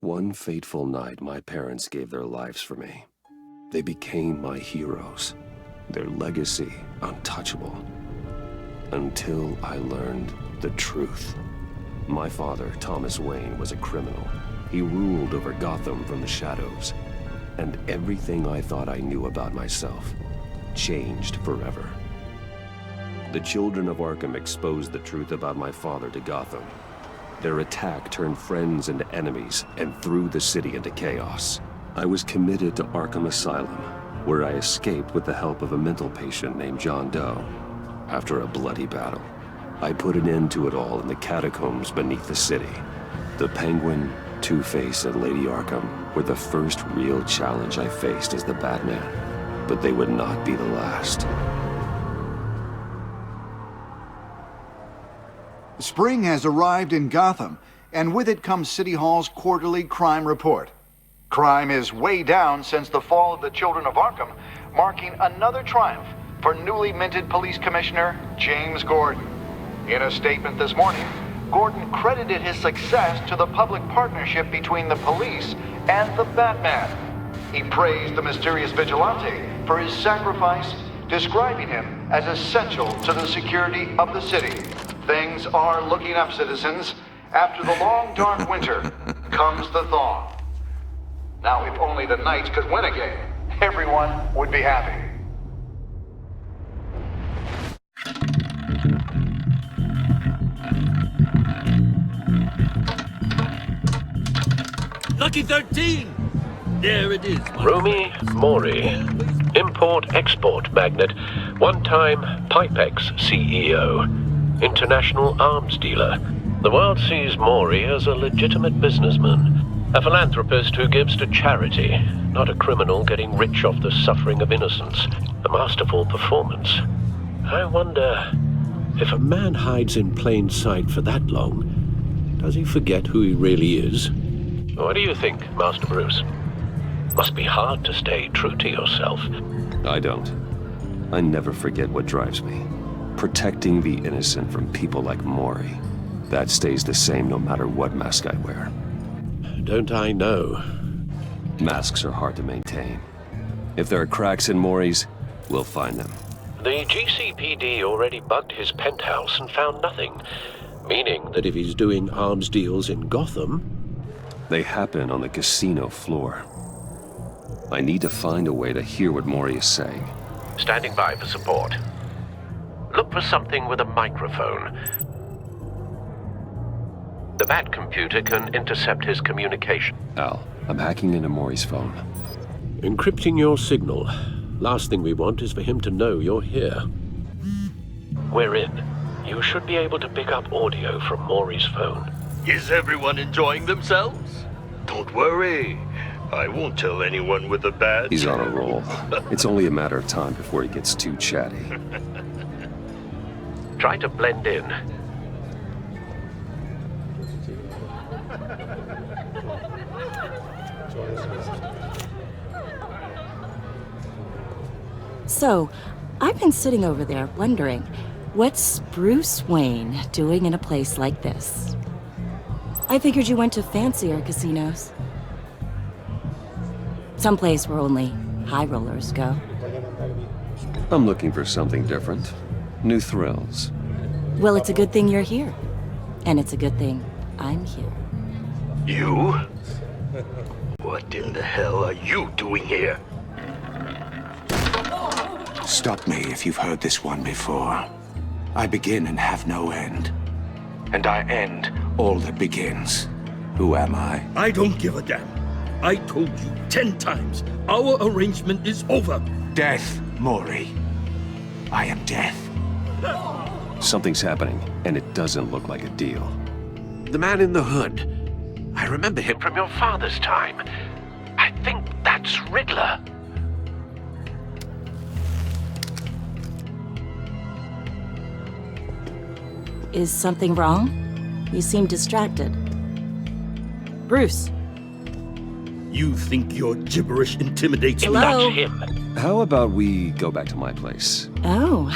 One fateful night, my parents gave their lives for me. They became my heroes, their legacy untouchable. Until I learned the truth. My father, Thomas Wayne, was a criminal. He ruled over Gotham from the shadows. And everything I thought I knew about myself changed forever. The children of Arkham exposed the truth about my father to Gotham. Their attack turned friends into enemies and threw the city into chaos. I was committed to Arkham Asylum, where I escaped with the help of a mental patient named John Doe. After a bloody battle, I put an end to it all in the catacombs beneath the city. The Penguin, Two-Face, and Lady Arkham were the first real challenge I faced as the Batman, but they would not be the last. Spring has arrived in Gotham, and with it comes City Hall's quarterly crime report. Crime is way down since the fall of the Children of Arkham, marking another triumph for newly minted Police Commissioner James Gordon. In a statement this morning, Gordon credited his success to the public partnership between the police and the Batman. He praised the mysterious vigilante for his sacrifice, describing him as essential to the security of the city. Things are looking up, citizens. After the long, dark winter comes the thaw. Now, if only the Knights could win again, everyone would be happy. Lucky 13! There it is. Romy Mori, import-export magnate, one-time Pipex CEO, international arms dealer. The world sees Mori as a legitimate businessman, a philanthropist who gives to charity, not a criminal getting rich off the suffering of innocence. A masterful performance. I wonder, if a man hides in plain sight for that long, does he forget who he really is? What do you think, Master Bruce? Must be hard to stay true to yourself. I don't. I never forget what drives me. Protecting the innocent from people like Mori. That stays the same no matter what mask I wear. Don't I know? Masks are hard to maintain. If there are cracks in Mori's, we'll find them. The GCPD already bugged his penthouse and found nothing, meaning that if he's doing arms deals in Gotham... They happen on the casino floor. I need to find a way to hear what Mori is saying. Standing by for support. Look for something with a microphone. The Bat computer can intercept his communication. Al, I'm hacking into Mori's phone. Encrypting your signal. Last thing we want is for him to know you're here. We're in. You should be able to pick up audio from Mori's phone. Is everyone enjoying themselves? Don't worry. I won't tell anyone with a bat. He's on a roll. It's only a matter of time before he gets too chatty. Try to blend in. So, I've been sitting over there wondering, what's Bruce Wayne doing in a place like this? I figured you went to fancier casinos. Someplace where only high rollers go. I'm looking for something different. New thrills. Well, it's a good thing you're here. And it's a good thing I'm here. You? What in the hell are you doing here? Stop me if you've heard this one before. I begin and have no end. And I end all that begins. Who am I? I don't give a damn. I told you 10 times. Our arrangement is over. Death, Mori. I am death. Something's happening, and it doesn't look like a deal. The man in the hood. I remember him from your father's time. I think that's Riddler. Is something wrong? You seem distracted. Bruce. You think your gibberish intimidates me? Hello? Not him. How about we go back to my place? Oh.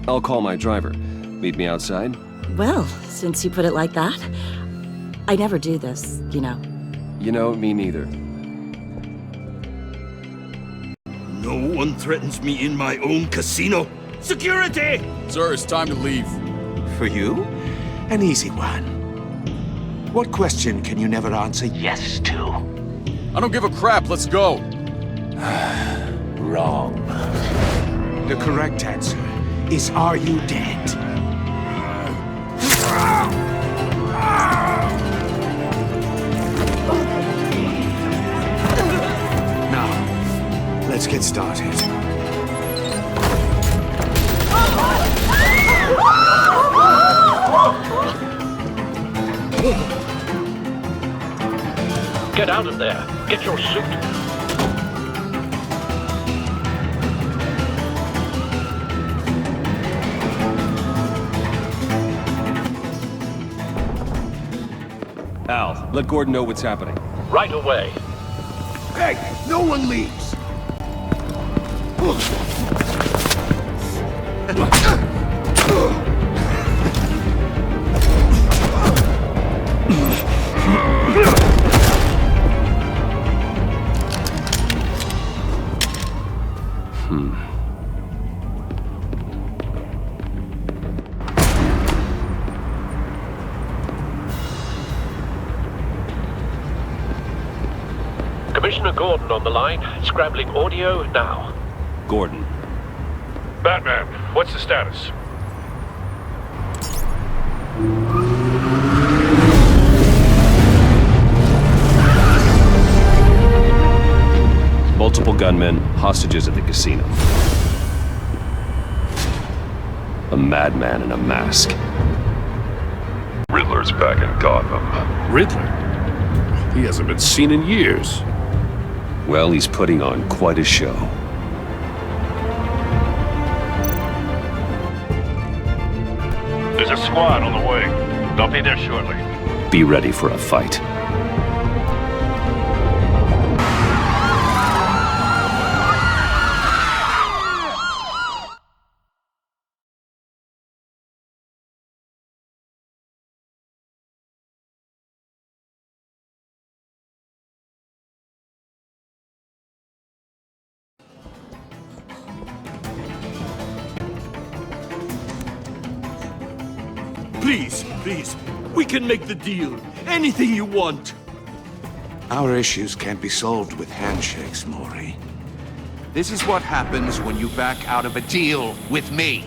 I'll call my driver. Meet me outside? Well, since you put it like that, I never do this, you know. You know, me neither. No one threatens me in my own casino. Security! Sir, it's time to leave. For you? An easy one. What question can you never answer yes to? I don't give a crap, let's go. Wrong. The correct answer is, are you dead? Now, let's get started. Get out of there. Get your suit. Al, let Gordon know what's happening. Right away. Hey, no one leaves! Commissioner Gordon on the line. Scrambling audio now. Gordon. Batman, what's the status? Multiple gunmen, hostages at the casino. A madman in a mask. Riddler's back in Gotham. Riddler? He hasn't been seen in years. Well, he's putting on quite a show. There's a squad on the way. They'll be there shortly. Be ready for a fight. Please, please, we can make the deal. Anything you want. Our issues can't be solved with handshakes, Maury. This is what happens when you back out of a deal with me.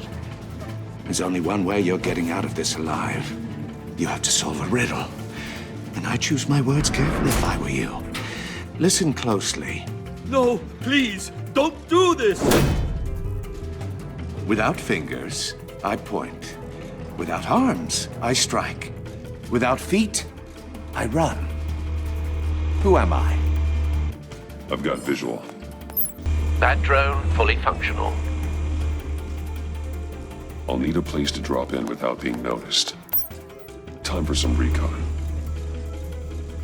There's only one way you're getting out of this alive. You have to solve a riddle. And I choose my words carefully if I were you. Listen closely. No, please, don't do this. Without fingers, I point. Without arms, I strike. Without feet, I run. Who am I? I've got visual. That drone fully functional. I'll need a place to drop in without being noticed. Time for some recon.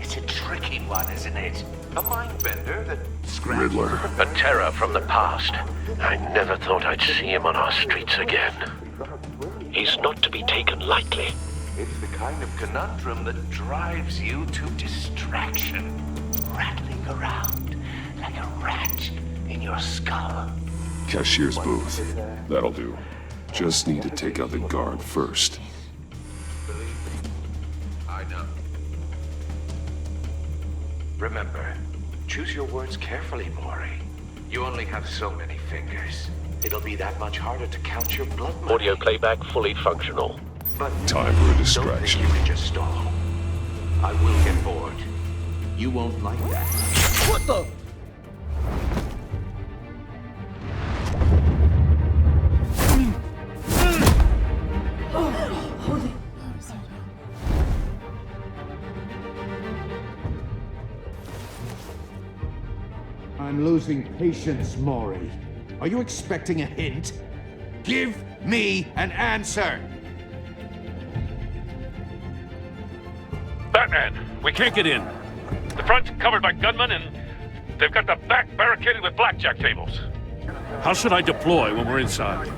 It's a tricky one, isn't it? A mind bender that scratches... Riddler. A terror from the past. I never thought I'd see him on our streets again. He's not to be taken lightly. It's the kind of conundrum that drives you to distraction. Rattling around like a rat in your skull. Cashier's booth. That'll do. Just need to take out the guard first. Believe me, I know. Remember, choose your words carefully, Maury. You only have so many fingers. It'll be that much harder to count your blood money. Audio playback fully functional. But Time for a don't distraction. think you can just stall. I will get bored. You won't like that. What the? I'm losing patience, Maury. Are you expecting a hint? Give me an answer! Batman, we can't get in. The front's covered by gunmen and they've got the back barricaded with blackjack tables. How should I deploy when we're inside?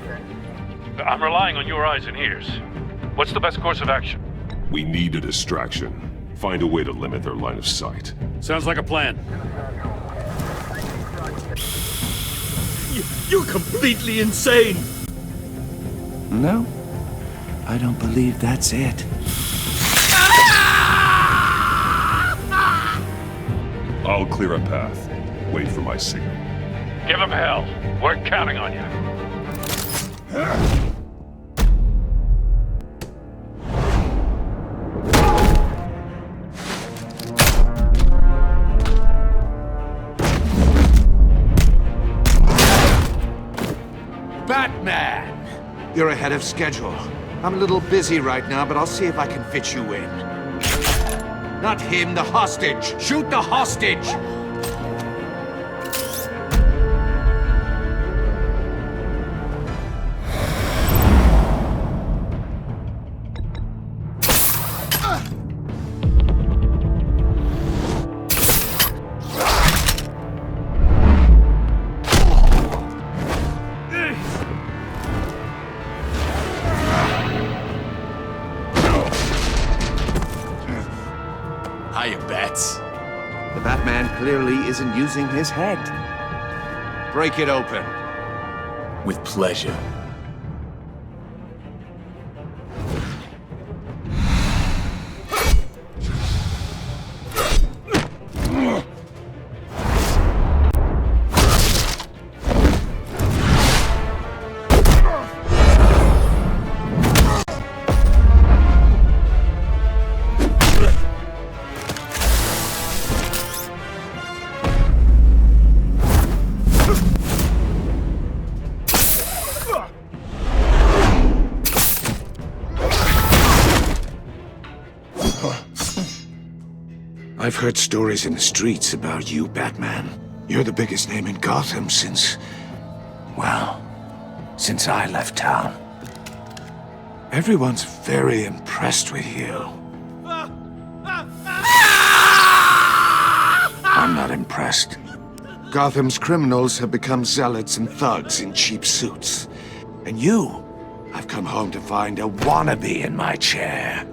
I'm relying on your eyes and ears. What's the best course of action? We need a distraction. Find a way to limit their line of sight. Sounds like a plan. You're completely insane! No, I don't believe that's it. I'll clear a path. Wait for my signal. Give him hell. We're counting on you. Batman! You're ahead of schedule. I'm a little busy right now, but I'll see if I can fit you in. Not him, the hostage! Shoot the hostage! Hiya, Bats. The Batman clearly isn't using his head. Break it open. With pleasure. I've heard stories in the streets about you, Batman. You're the biggest name in Gotham since... well, since I left town. Everyone's very impressed with you. I'm not impressed. Gotham's criminals have become zealots and thugs in cheap suits. And you, I've come home to find a wannabe in my chair.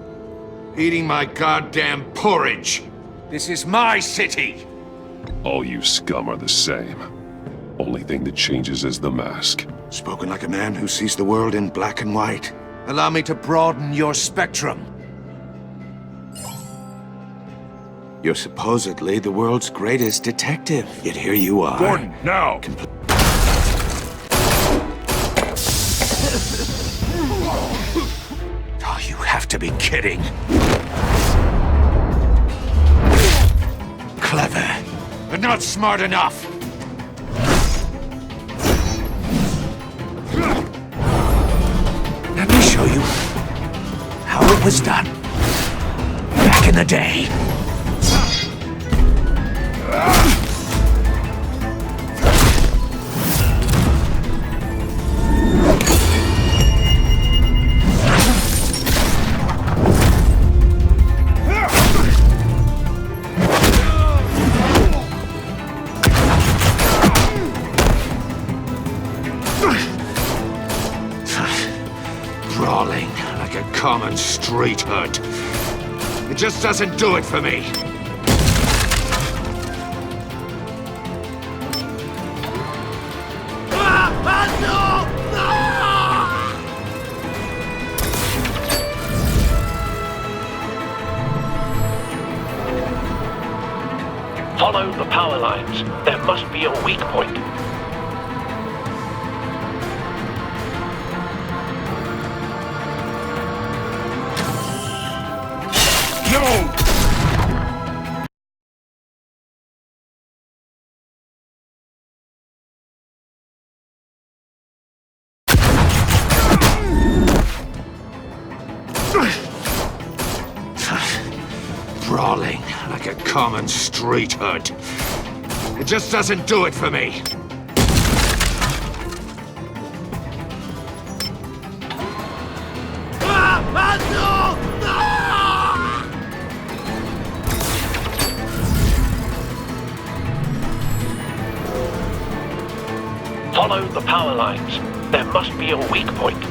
Eating my goddamn porridge. This is my city! All you scum are the same. Only thing that changes is the mask. Spoken like a man who sees the world in black and white. Allow me to broaden your spectrum. You're supposedly the world's greatest detective, yet here you are. Gordon, now! Oh, you have to be kidding. Clever, but not smart enough. Let me show you how it was done back in the day. Brawling like a common street hood. It just doesn't do it for me. Follow the power lines. There must be a weak point. No! Brawling like a common street hood. It just doesn't do it for me. Follow the power lines. There must be a weak point.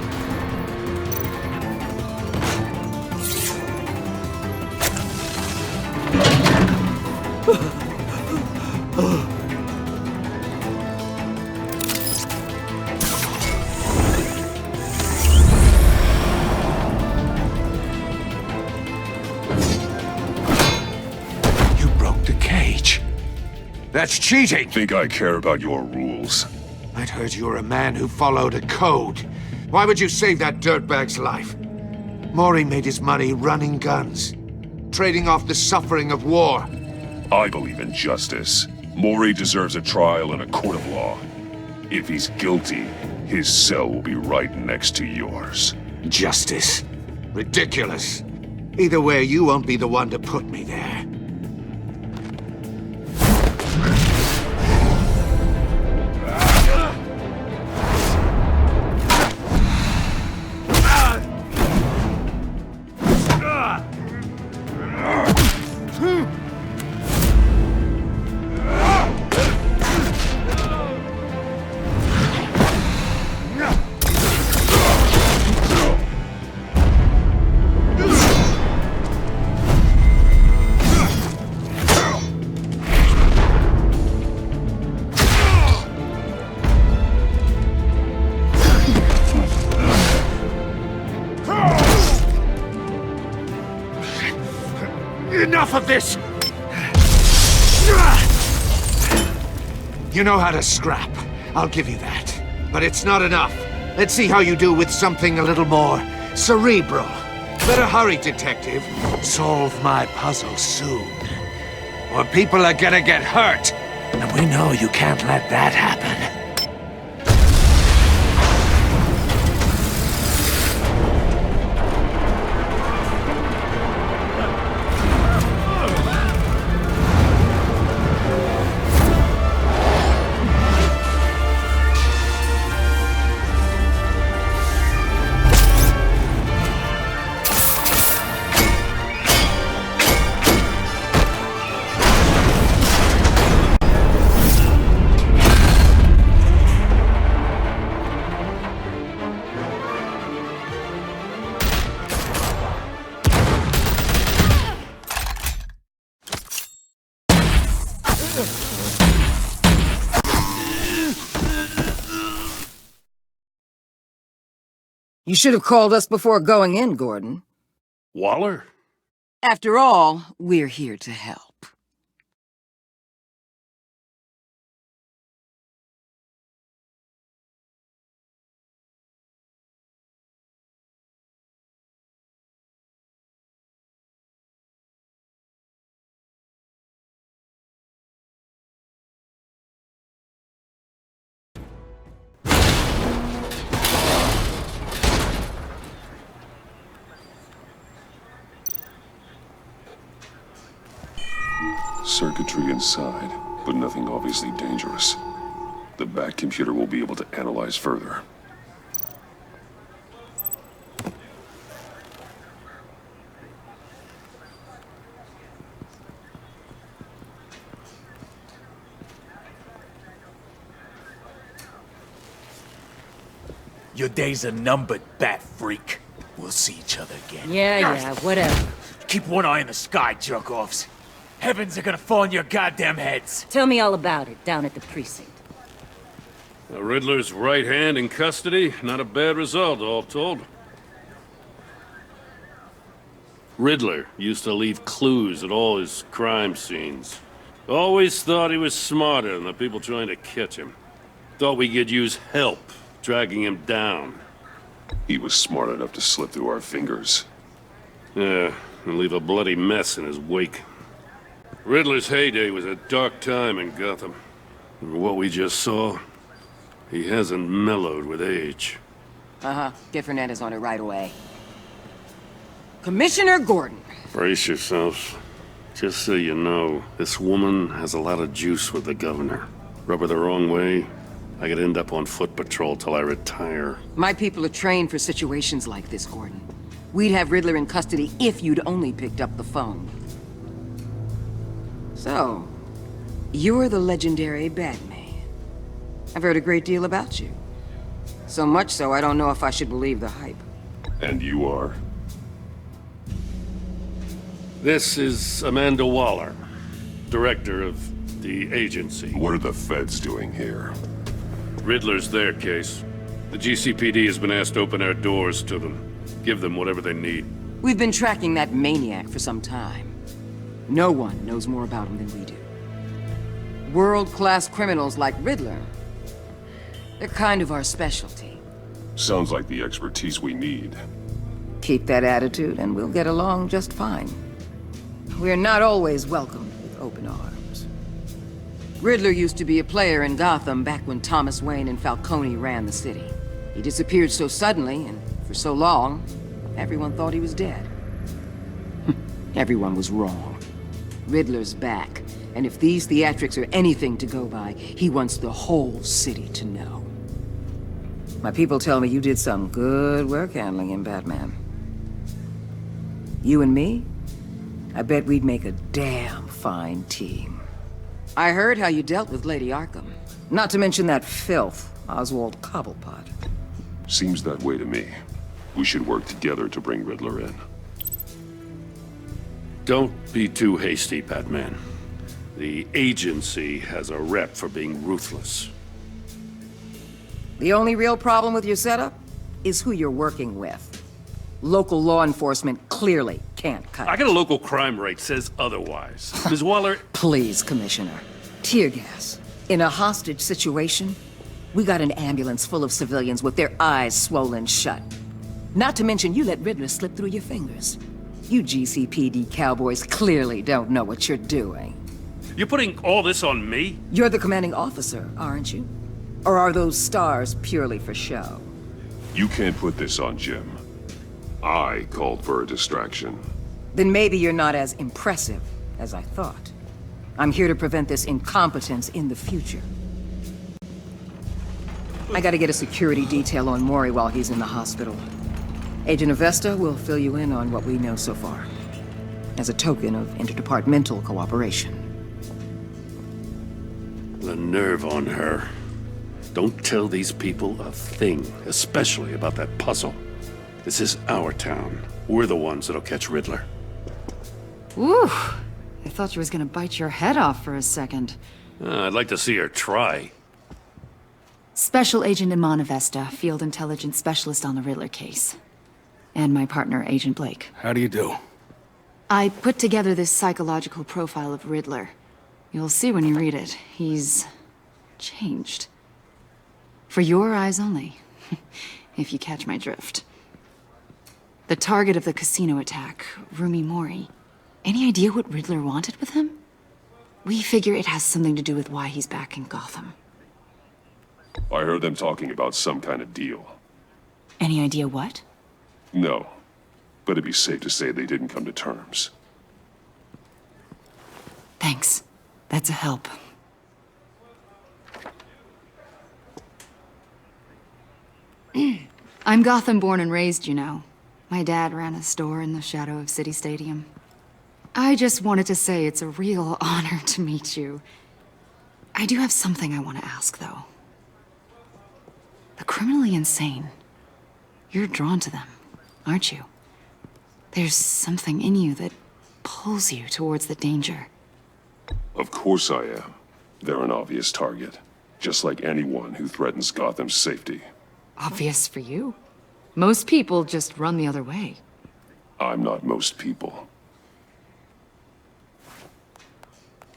That's cheating! Think I care about your rules? I'd heard you were a man who followed a code. Why would you save that dirtbag's life? Mori made his money running guns, trading off the suffering of war. I believe in justice. Mori deserves a trial in a court of law. If he's guilty, his cell will be right next to yours. Justice? Ridiculous. Either way, you won't be the one to put me there. Enough of this! You know how to scrap. I'll give you that. But it's not enough. Let's see how you do with something a little more cerebral. Better hurry, detective. Solve my puzzle soon. Or people are gonna get hurt. And we know you can't let that happen. You should have called us before going in, Gordon. Waller? After all, we're here to help. Circuitry inside, but nothing obviously dangerous. The back computer will be able to analyze further. Your days are numbered, bat freak. We'll see each other again. Yeah, whatever. Keep one eye in the sky, jerk-offs. Heavens are gonna fall on your goddamn heads. Tell me all about it down at the precinct. The Riddler's right hand in custody. Not a bad result, all told. Riddler used to leave clues at all his crime scenes. Always thought he was smarter than the people trying to catch him. Thought we could use help dragging him down. He was smart enough to slip through our fingers. Yeah, and leave a bloody mess in his wake. Riddler's heyday was a dark time in Gotham. And what we just saw, he hasn't mellowed with age. Get Fernandez on it right away. Commissioner Gordon. Brace yourselves. Just so you know, this woman has a lot of juice with the governor. Rub her the wrong way, I could end up on foot patrol till I retire. My people are trained for situations like this, Gordon. We'd have Riddler in custody if you'd only picked up the phone. So, you're the legendary Batman. I've heard a great deal about you. So much so, I don't know if I should believe the hype. And you are? This is Amanda Waller, director of the agency. What are the feds doing here? Riddler's their case. The GCPD has been asked to open our doors to them. Give them whatever they need. We've been tracking that maniac for some time. No one knows more about him than we do. World-class criminals like Riddler. They're kind of our specialty. Sounds like the expertise we need. Keep that attitude and we'll get along just fine. We're not always welcomed with open arms. Riddler used to be a player in Gotham back when Thomas Wayne and Falcone ran the city. He disappeared so suddenly and for so long, everyone thought he was dead. Everyone was wrong. Riddler's back, and if these theatrics are anything to go by, he wants the whole city to know. My people tell me you did some good work handling him, Batman. You and me? I bet we'd make a damn fine team. I heard how you dealt with Lady Arkham. Not to mention that filth, Oswald Cobblepot. Seems that way to me. We should work together to bring Riddler in. Don't be too hasty, Batman. The agency has a rep for being ruthless. The only real problem with your setup is who you're working with. Local law enforcement clearly can't cut I it. got a local crime rate says otherwise. Ms. Waller, Please, Commissioner. Tear gas. In a hostage situation, we got an ambulance full of civilians with their eyes swollen shut. Not to mention you let Riddler slip through your fingers. You GCPD cowboys clearly don't know what you're doing. you're putting all this on me? You're the commanding officer, aren't you? Or are those stars purely for show? You can't put this on Jim. I called for a distraction. Then maybe you're not as impressive as I thought. I'm here to prevent this incompetence in the future. I gotta get a security detail on Mori while he's in the hospital. Agent Avesta will fill you in on what we know so far, as a token of interdepartmental cooperation. The nerve on her. Don't tell these people a thing, especially about that puzzle. This is our town. We're the ones that'll catch Riddler. Ooh, I thought you was gonna bite your head off for a second. I'd like to see her try. Special Agent Iman Avesta, Field Intelligence Specialist on the Riddler case. And my partner, Agent Blake. How do you do? I put together this psychological profile of Riddler. You'll see when you read it. He's changed. For your eyes only, if you catch my drift. The target of the casino attack, Rumi Mori. Any idea what Riddler wanted with him? We figure it has something to do with why he's back in Gotham. I heard them talking about some kind of deal. Any idea what? No, but it'd be safe to say they didn't come to terms. Thanks. That's a help. I'm Gotham born and raised, you know. My dad ran a store in the shadow of City Stadium. I just wanted to say it's a real honor to meet you. I do have something I want to ask, though. The criminally insane. You're drawn to them, aren't you? There's something in you that pulls you towards the danger. Of course I am. They're an obvious target, just like anyone who threatens Gotham's safety. Obvious for you. Most people just run the other way. I'm not most people.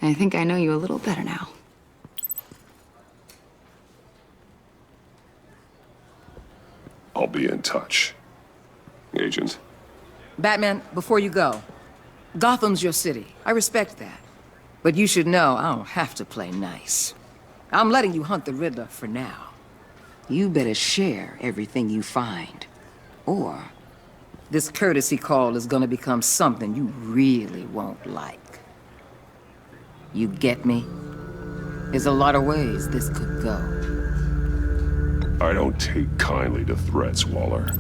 I think I know you a little better now. I'll be in touch. Agent. Batman, before you go, Gotham's your city. I respect that. But you should know I don't have to play nice. I'm letting you hunt the Riddler for now. You better share everything you find. Or this courtesy call is gonna become something you really won't like. You get me? There's a lot of ways this could go. I don't take kindly to threats, Waller.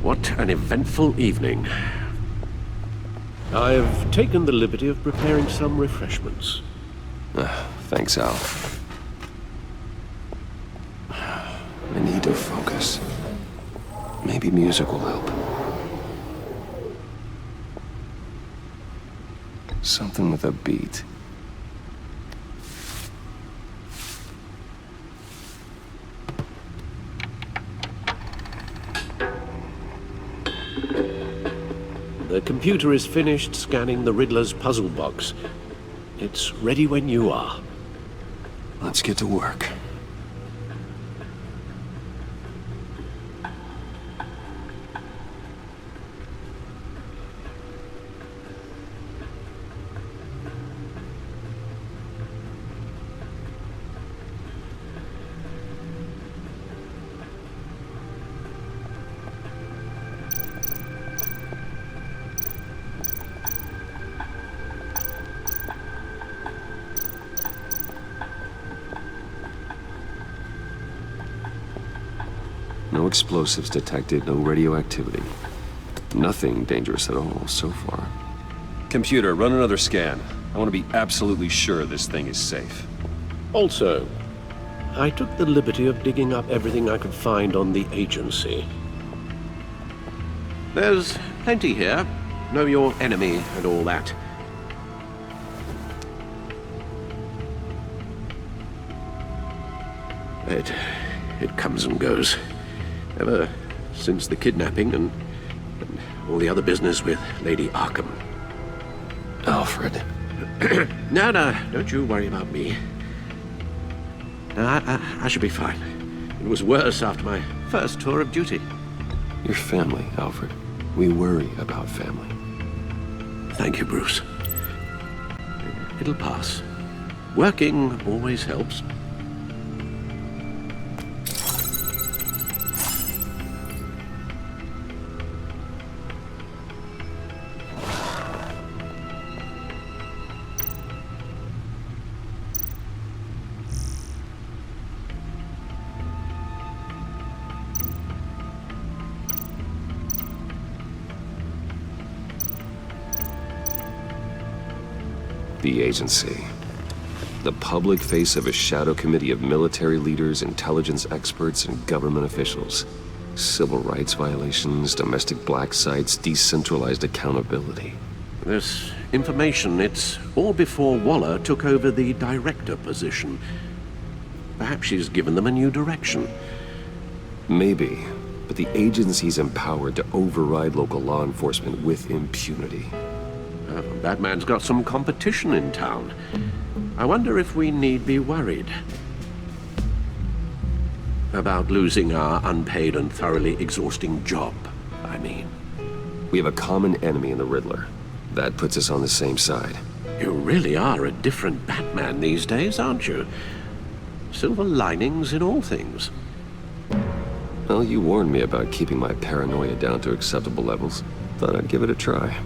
What an eventful evening. I've taken the liberty of preparing some refreshments. Thanks, Al. I need to focus. Maybe music will help. Something with a beat. The computer is finished scanning the Riddler's puzzle box. It's ready when you are. Let's get to work. No explosives detected, no radioactivity. Nothing dangerous at all so far. Computer, run another scan. I want to be absolutely sure this thing is safe. Also, I took the liberty of digging up everything I could find on the agency. There's plenty here. Know your enemy and all that. It comes and goes. Ever since the kidnapping and all the other business with Lady Arkham. Alfred. No, don't you worry about me. No, I should be fine. It was worse after my first tour of duty. Your family, Alfred. We worry about family. Thank you, Bruce. It'll pass. Working always helps. The agency. The public face of a shadow committee of military leaders, intelligence experts, and government officials. Civil rights violations, domestic black sites, decentralized accountability. This information, it's all before Waller took over the director position. Perhaps she's given them a new direction. Maybe, but the agency's empowered to override local law enforcement with impunity. Batman's got some competition in town. I wonder if we need be worried about losing our unpaid and thoroughly exhausting job, I mean. We have a common enemy in the Riddler. That puts us on the same side. You really are a different Batman these days, aren't you? Silver linings in all things. Well, you warned me about keeping my paranoia down to acceptable levels. Thought I'd give it a try.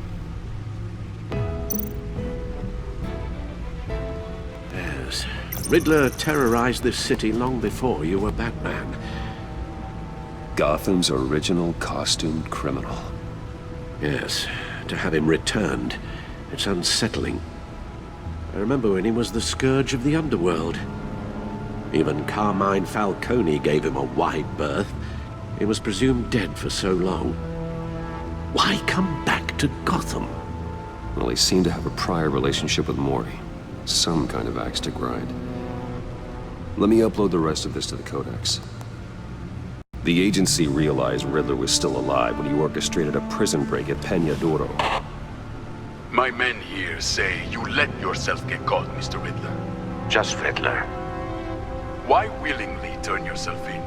Yes. Riddler terrorized this city long before you were Batman. Gotham's original costumed criminal. Yes. To have him returned, it's unsettling. I remember when he was the scourge of the underworld. Even Carmine Falcone gave him a wide berth. He was presumed dead for so long. Why come back to Gotham? Well, he seemed to have a prior relationship with Mori. Some kind of axe to grind. Let me upload the rest of this to the Codex. The agency realized Riddler was still alive when he orchestrated a prison break at Peña Duro. My men here say you let yourself get caught, Mr. Riddler. Just Riddler. Why willingly turn yourself in?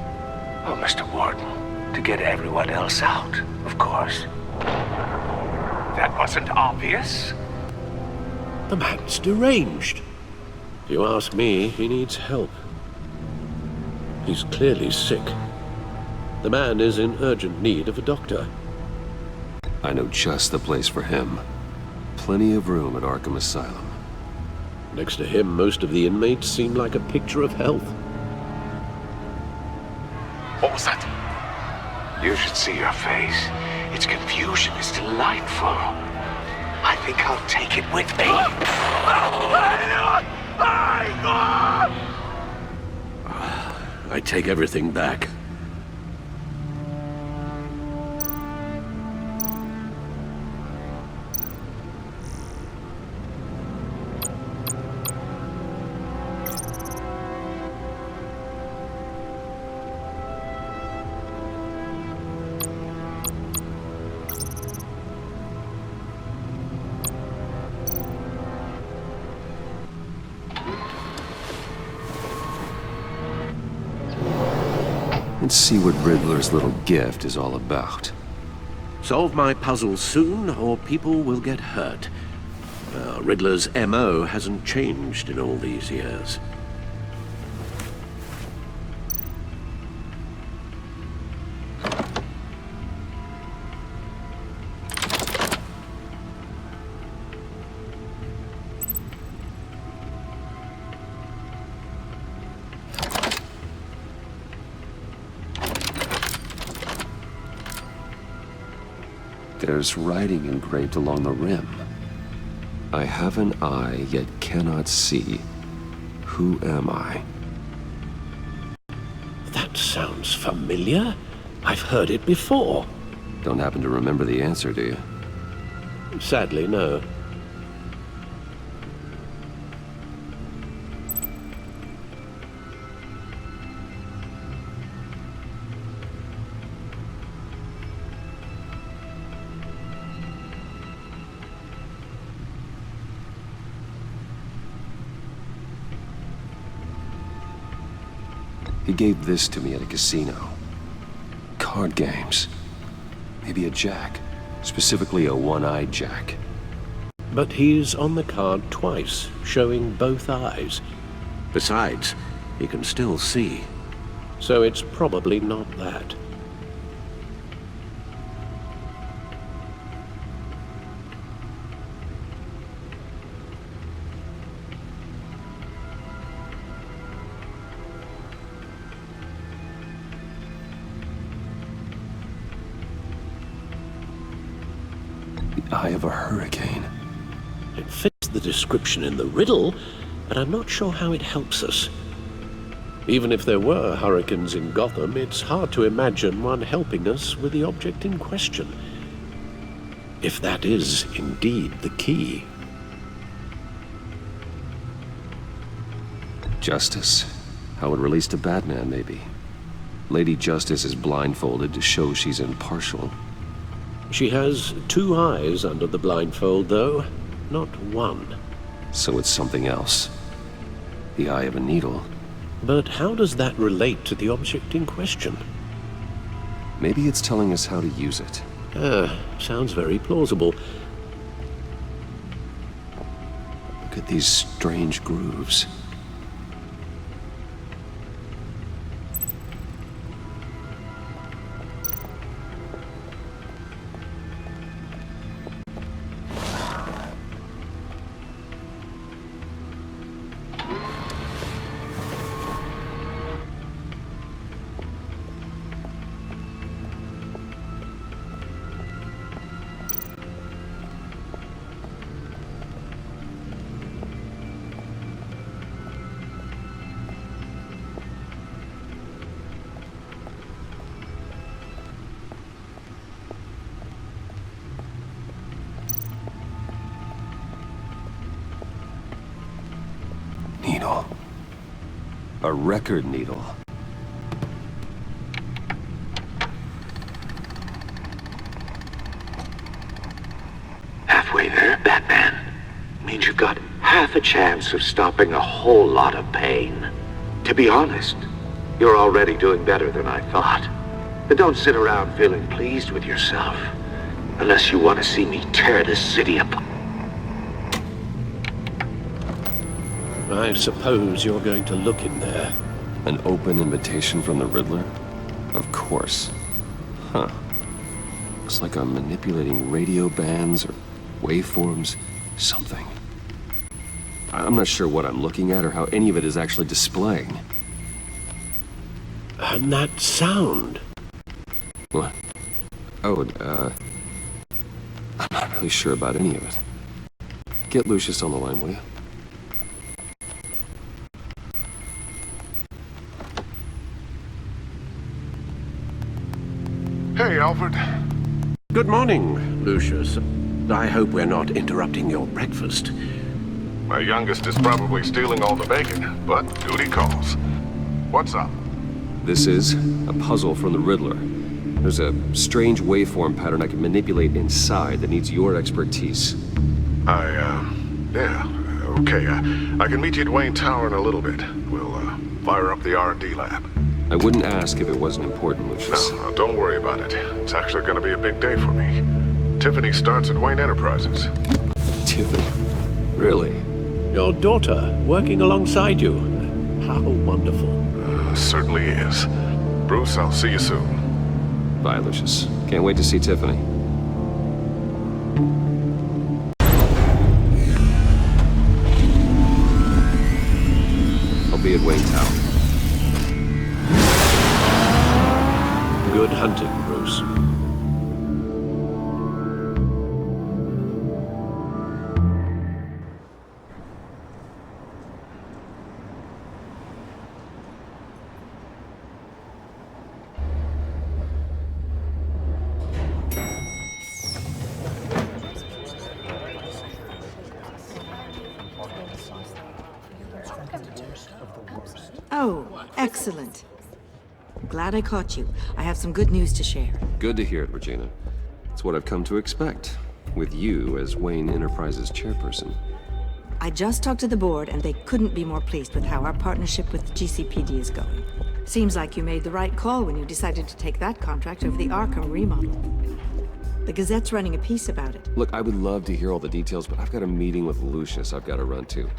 Oh, Mr. Warden, to get everyone else out, of course. That wasn't obvious. The man's deranged. If you ask me, he needs help. He's clearly sick. The man is in urgent need of a doctor. I know just the place for him. Plenty of room at Arkham Asylum. Next to him, most of the inmates seem like a picture of health. What was that? You should see your face. Its confusion is delightful. I think I'll take it with me. I take everything back. Let's see what Riddler's little gift is all about. Solve my puzzle soon, or people will get hurt. Riddler's MO hasn't changed in all these years. There's writing engraved along the rim. I have an eye, yet cannot see. Who am I? That sounds familiar. I've heard it before. Don't happen to remember the answer, do you? Sadly, no. He gave this to me at a casino. Card games. Maybe a jack. Specifically a one-eyed jack. But he's on the card twice, showing both eyes. Besides, he can still see. So it's probably not that. Eye of a hurricane. It fits the description in the riddle, but I'm not sure how it helps us. Even if there were hurricanes in Gotham, it's hard to imagine one helping us with the object in question. If that is indeed the key. Justice. How it relates to Batman, maybe. Lady Justice is blindfolded to show she's impartial. She has two eyes under the blindfold, though, not one. So it's something else. The eye of a needle. But how does that relate to the object in question? Maybe it's telling us how to use it. Sounds very plausible. Look at these strange grooves. Needle. A record needle. Halfway there, Batman. Means you've got half a chance of stopping a whole lot of pain. To be honest, you're already doing better than I thought. But don't sit around feeling pleased with yourself. Unless you want to see me tear this city apart. I suppose you're going to look in there. An open invitation from the Riddler? Of course. Huh. Looks like I'm manipulating radio bands or waveforms. Something. I'm not sure what I'm looking at or how any of it is actually displaying. And that sound. What? Oh, I'm not really sure about any of it. Get Lucius on the line, will you? Hey, Alfred. Good morning, Lucius. I hope we're not interrupting your breakfast. My youngest is probably stealing all the bacon, but duty calls. What's up? This is a puzzle from the Riddler. There's a strange waveform pattern I can manipulate inside that needs your expertise. Yeah, okay. I can meet you at Wayne Tower in a little bit. We'll, fire up the R&D lab. I wouldn't ask if it wasn't important, Lucius. No, don't worry about it. It's actually gonna be a big day for me. Tiffany starts at Wayne Enterprises. Tiffany? Really? Your daughter working alongside you. How wonderful. Certainly is. Bruce, I'll see you soon. Bye, Lucius. Can't wait to see Tiffany. I'll be at Wayne Tower. Good hunting, Bruce. Oh, excellent. Glad I caught you. I have some good news to share. Good to hear it, Regina. It's what I've come to expect, with you as Wayne Enterprises chairperson. I just talked to the board, and they couldn't be more pleased with how our partnership with GCPD is going. Seems like you made the right call when you decided to take that contract over the Arkham remodel. The Gazette's running a piece about it. Look, I would love to hear all the details, but I've got a meeting with Lucius I've got to run to.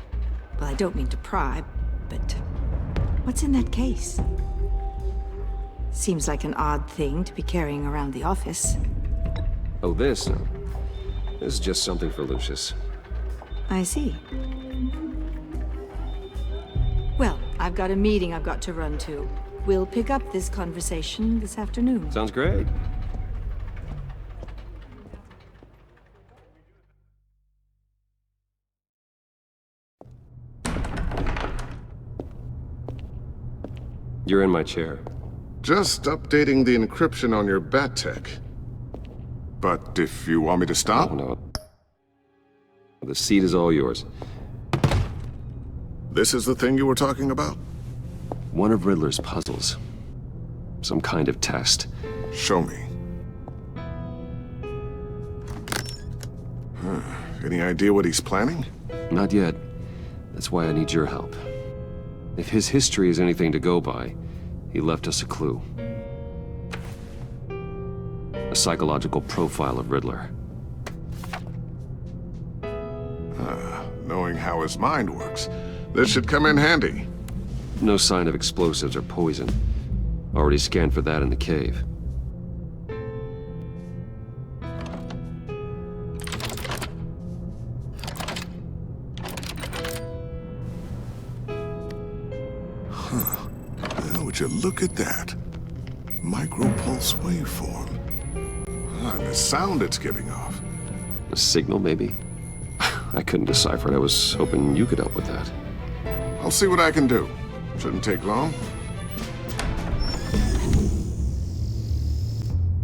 Well, I don't mean to pry, but what's in that case? Seems like an odd thing to be carrying around the office. Oh, this? No. This is just something for Lucius. I see. Well, I've got a meeting I've got to run to. We'll pick up this conversation this afternoon. Sounds great. You're in my chair. Just updating the encryption on your bat tech. But if you want me to stop? Oh, no. The seat is all yours. This is the thing you were talking about? One of Riddler's puzzles. Some kind of test. Show me. Any idea what he's planning? Not yet. That's why I need your help. If his history is anything to go by, he left us a clue. A psychological profile of Riddler. Knowing how his mind works, this should come in handy. No sign of explosives or poison. Already scanned for that in the cave. Would you look at that? Micropulse waveform. And the sound it's giving off. A signal, maybe? I couldn't decipher it. I was hoping you could help with that. I'll see what I can do. Shouldn't take long.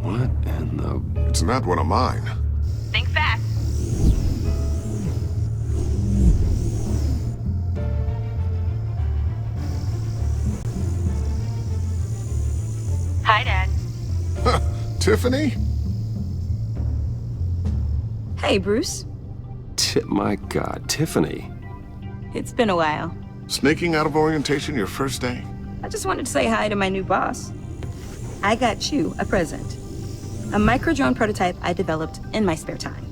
What in the... It's not one of mine. Think fast. Hi, Dad. Tiffany? Hey, Bruce. My God, Tiffany. It's been a while. Sneaking out of orientation your first day? I just wanted to say hi to my new boss. I got you a present. A micro-drone prototype I developed in my spare time.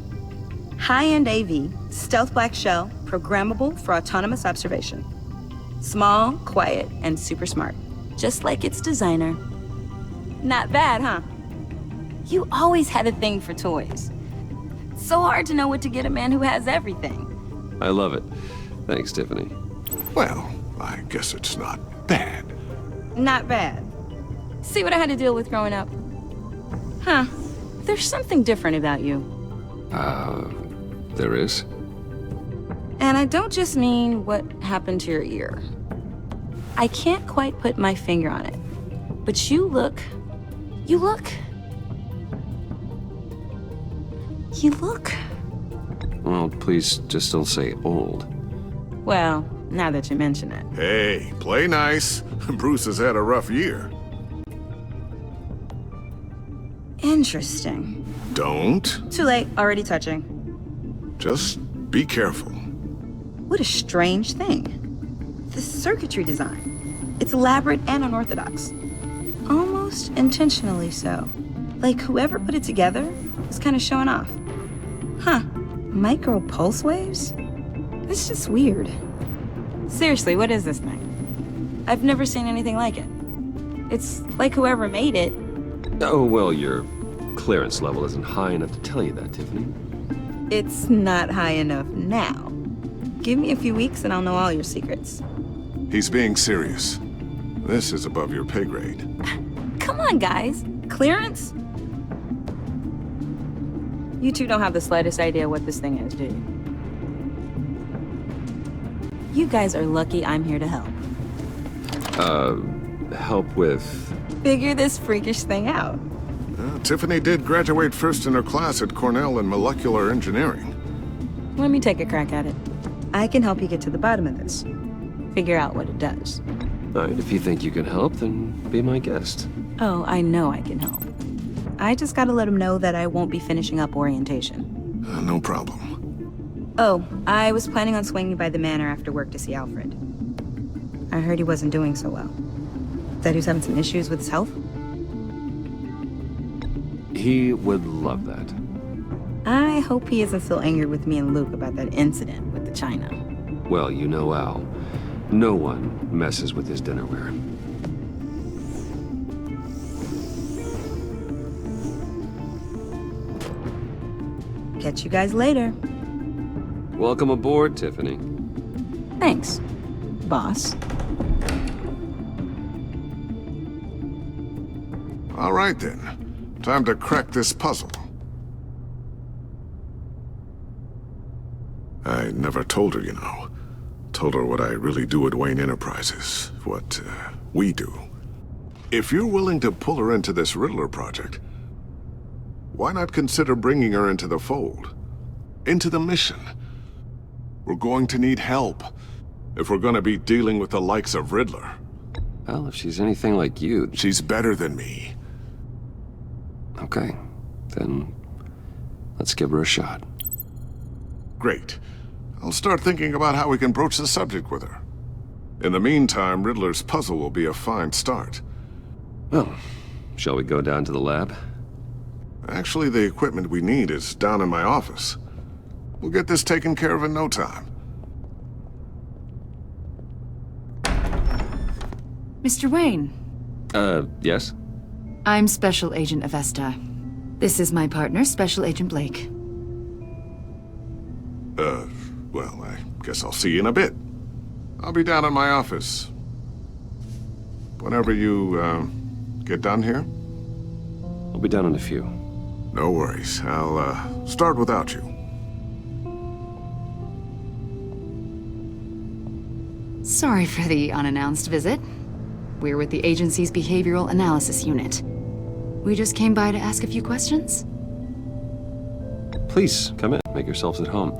High-end AV, stealth black shell, programmable for autonomous observation. Small, quiet, and super smart. Just like its designer. Not bad, huh? You always had a thing for toys. It's so hard to know what to get a man who has everything. I love it. Thanks, Tiffany. Well, I guess it's not bad. Not bad. See what I had to deal with growing up? Huh. There's something different about you. There is? And I don't just mean what happened to your ear. I can't quite put my finger on it. But you look... Well, please just don't say old. Well, now that you mention it. Hey, play nice. Bruce has had a rough year. Interesting. Don't. Too late, already touching. Just be careful. What a strange thing. The circuitry design. It's elaborate and unorthodox. Almost intentionally so. Like whoever put it together was kind of showing off. Huh. Micro pulse waves? It's just weird. Seriously, what is this thing? I've never seen anything like it. It's like whoever made it. Oh, well, your clearance level isn't high enough to tell you that, Tiffany. It's not high enough now. Give me a few weeks and I'll know all your secrets. He's being serious. This is above your pay grade. Come on, guys. Clearance? You two don't have the slightest idea what this thing is, do you? You guys are lucky I'm here to help. Help with... Figure this freakish thing out. Tiffany did graduate first in her class at Cornell in molecular engineering. Let me take a crack at it. I can help you get to the bottom of this. Figure out what it does. All right, if you think you can help, then be my guest. Oh, I know I can help. I just gotta let him know that I won't be finishing up orientation. No problem. Oh, I was planning on swinging by the manor after work to see Alfred. I heard he wasn't doing so well. That he was having some issues with his health? He would love that. I hope he isn't still angry with me and Luke about that incident with the china. Well, you know Al. No one messes with his dinnerware. Catch you guys later. Welcome aboard, Tiffany. Thanks, boss. All right, then. Time to crack this puzzle. I never told her, you know. Told her what I really do at Wayne Enterprises. What, we do. If you're willing to pull her into this Riddler project, why not consider bringing her into the fold? Into the mission? We're going to need help if we're going to be dealing with the likes of Riddler. Well, if she's anything like you... She's better than me. Okay, then let's give her a shot. Great. I'll start thinking about how we can broach the subject with her. In the meantime, Riddler's puzzle will be a fine start. Well, shall we go down to the lab? Actually, the equipment we need is down in my office. We'll get this taken care of in no time. Mr. Wayne. Yes? I'm Special Agent Avesta. This is my partner, Special Agent Blake. Well, I guess I'll see you in a bit. I'll be down in my office. Whenever you, get done here? I'll be down in a few. No worries. I'll, start without you. Sorry for the unannounced visit. We're with the agency's Behavioral Analysis Unit. We just came by to ask a few questions. Please, come in. Make yourselves at home.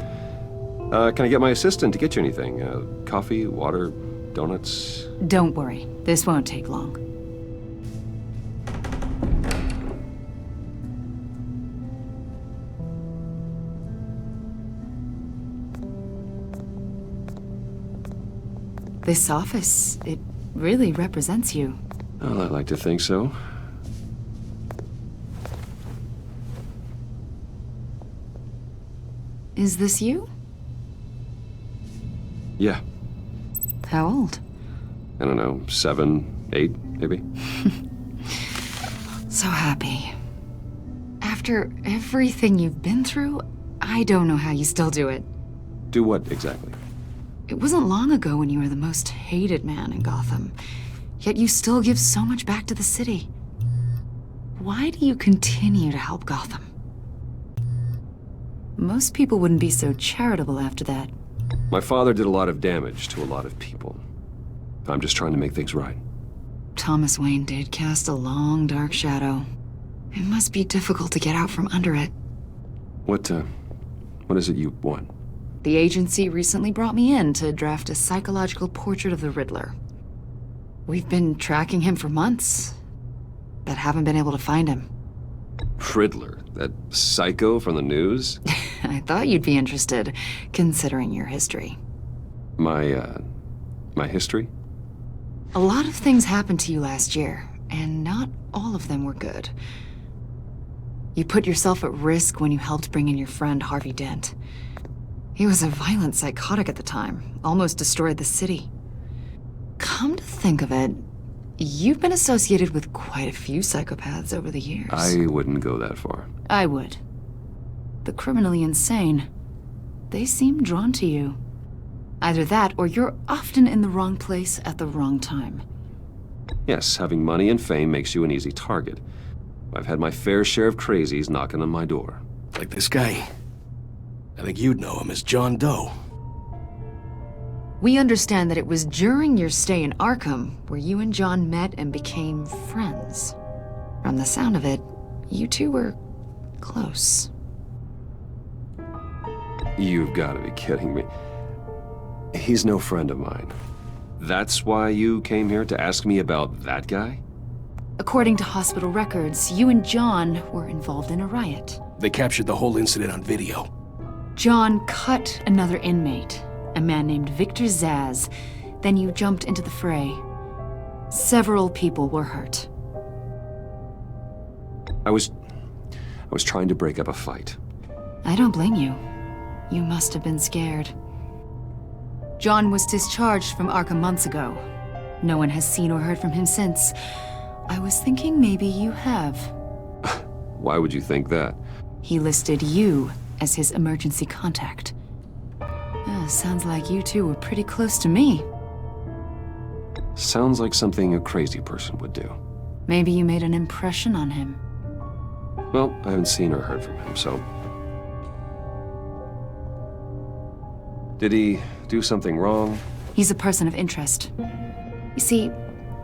Can I get my assistant to get you anything? Coffee, water, donuts? Don't worry. This won't take long. This office, it really represents you. Well, I like to think so. Is this you? Yeah. How old? I don't know, 7, 8, maybe? So happy. After everything you've been through, I don't know how you still do it. Do what, exactly? It wasn't long ago when you were the most hated man in Gotham, yet you still give so much back to the city. why do you continue to help Gotham? Most people wouldn't be so charitable after that. My father did a lot of damage to a lot of people. I'm just trying to make things right. Thomas Wayne did cast a long, dark shadow. It must be difficult to get out from under it. What is it you want? The agency recently brought me in to draft a psychological portrait of the Riddler. We've been tracking him for months, but haven't been able to find him. Riddler? That psycho from the news? I thought you'd be interested, considering your history. My history? A lot of things happened to you last year, and not all of them were good. You put yourself at risk when you helped bring in your friend Harvey Dent. He was a violent psychotic at the time, almost destroyed the city. Come to think of it, you've been associated with quite a few psychopaths over the years. I wouldn't go that far. I would. The criminally insane, they seem drawn to you. Either that, or you're often in the wrong place at the wrong time. Yes, having money and fame makes you an easy target. I've had my fair share of crazies knocking on my door. Like this guy. I think you'd know him as John Doe. We understand that it was during your stay in Arkham where you and John met and became friends. From the sound of it, you two were close. You've got to be kidding me. He's no friend of mine. That's why you came here to ask me about that guy? According to hospital records, you and John were involved in a riot. They captured the whole incident on video. John cut another inmate, a man named Victor Zsasz. Then you jumped into the fray. Several people were hurt. I was trying to break up a fight. I don't blame you. You must have been scared. John was discharged from Arkham months ago. No one has seen or heard from him since. I was thinking maybe you have. Why would you think that? He listed you as his emergency contact. Sounds like you two were pretty close to me. Sounds like something a crazy person would do. Maybe you made an impression on him. Well, I haven't seen or heard from him, so... Did he do something wrong? He's a person of interest. You see,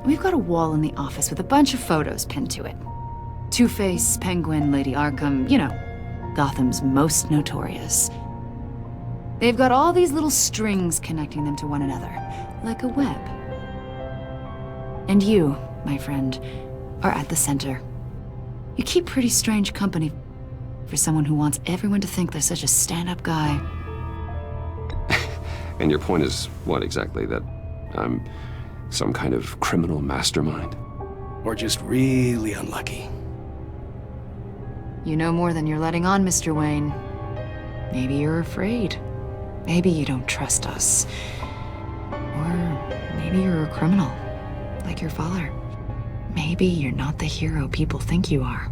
we've got a wall in the office with a bunch of photos pinned to it. Two-Face, Penguin, Lady Arkham, you know, Gotham's most notorious. They've got all these little strings connecting them to one another, like a web. And you, my friend, are at the center. You keep pretty strange company for someone who wants everyone to think they're such a stand-up guy. And your point is what exactly? That I'm some kind of criminal mastermind? Or just really unlucky? You know more than you're letting on, Mr. Wayne. Maybe you're afraid. Maybe you don't trust us. Or maybe you're a criminal, like your father. Maybe you're not the hero people think you are.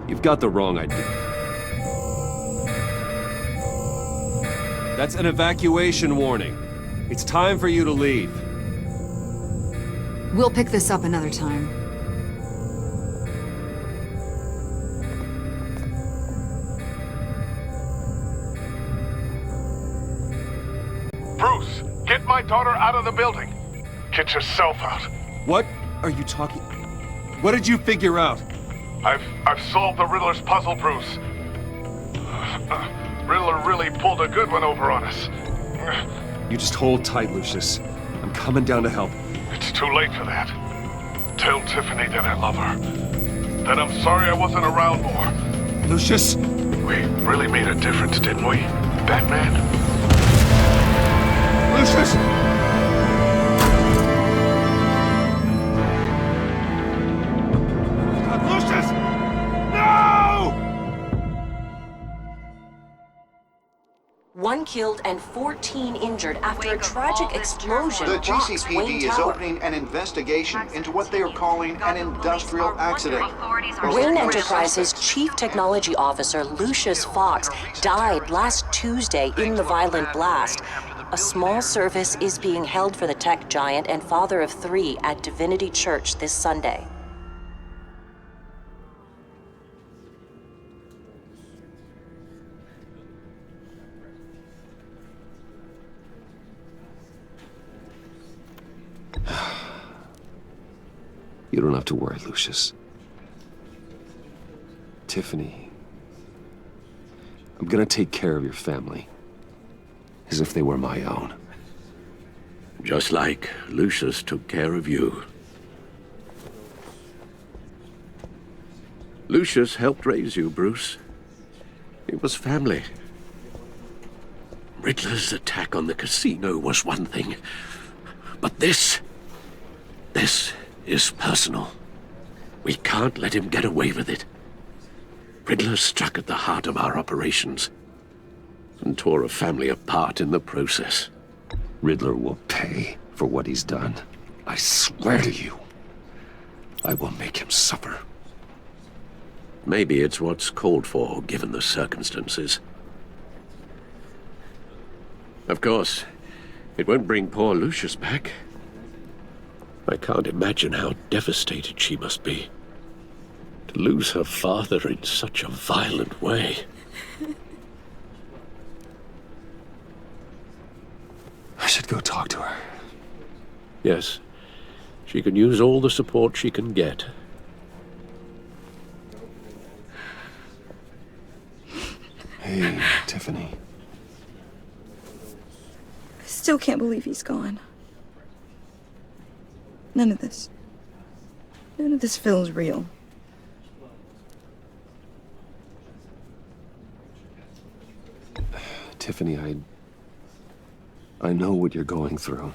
You've got the wrong idea. That's an evacuation warning. It's time for you to leave. We'll pick this up another time. Bruce, get my daughter out of the building. Get yourself out. What are you talking... What did you figure out? I've solved the Riddler's puzzle, Bruce. Riddler really pulled a good one over on us. You just hold tight, Lucius. I'm coming down to help. It's too late for that. Tell Tiffany that I love her. That I'm sorry I wasn't around more. Lucius! We really made a difference, didn't we, Batman? Lucius! Lucius! No! 1 killed and 14 injured after a tragic explosion The rocks GCPD Wayne is Tower. opening an investigation into what they are calling an industrial accident. Wayne Enterprises' Chief Technology Officer Lucius Fox died last Tuesday in the violent blast. A small service is being held for the tech giant and father of 3 at Divinity Church this Sunday. You don't have to worry, Lucius. Tiffany, I'm gonna take care of your family. As if they were my own. Just like Lucius took care of you. Lucius helped raise you, Bruce. It was family. Riddler's attack on the casino was one thing. But this is personal. We can't let him get away with it. Riddler struck at the heart of our operations and tore a family apart in the process. Riddler will pay for what he's done. I swear to you, I will make him suffer. Maybe it's what's called for, given the circumstances. Of course, it won't bring poor Lucius back. I can't imagine how devastated she must be. To lose her father in such a violent way. I should go talk to her. Yes, she can use all the support she can get. Hey, Tiffany. I still can't believe he's gone. None of this feels real. Tiffany, I know what you're going through.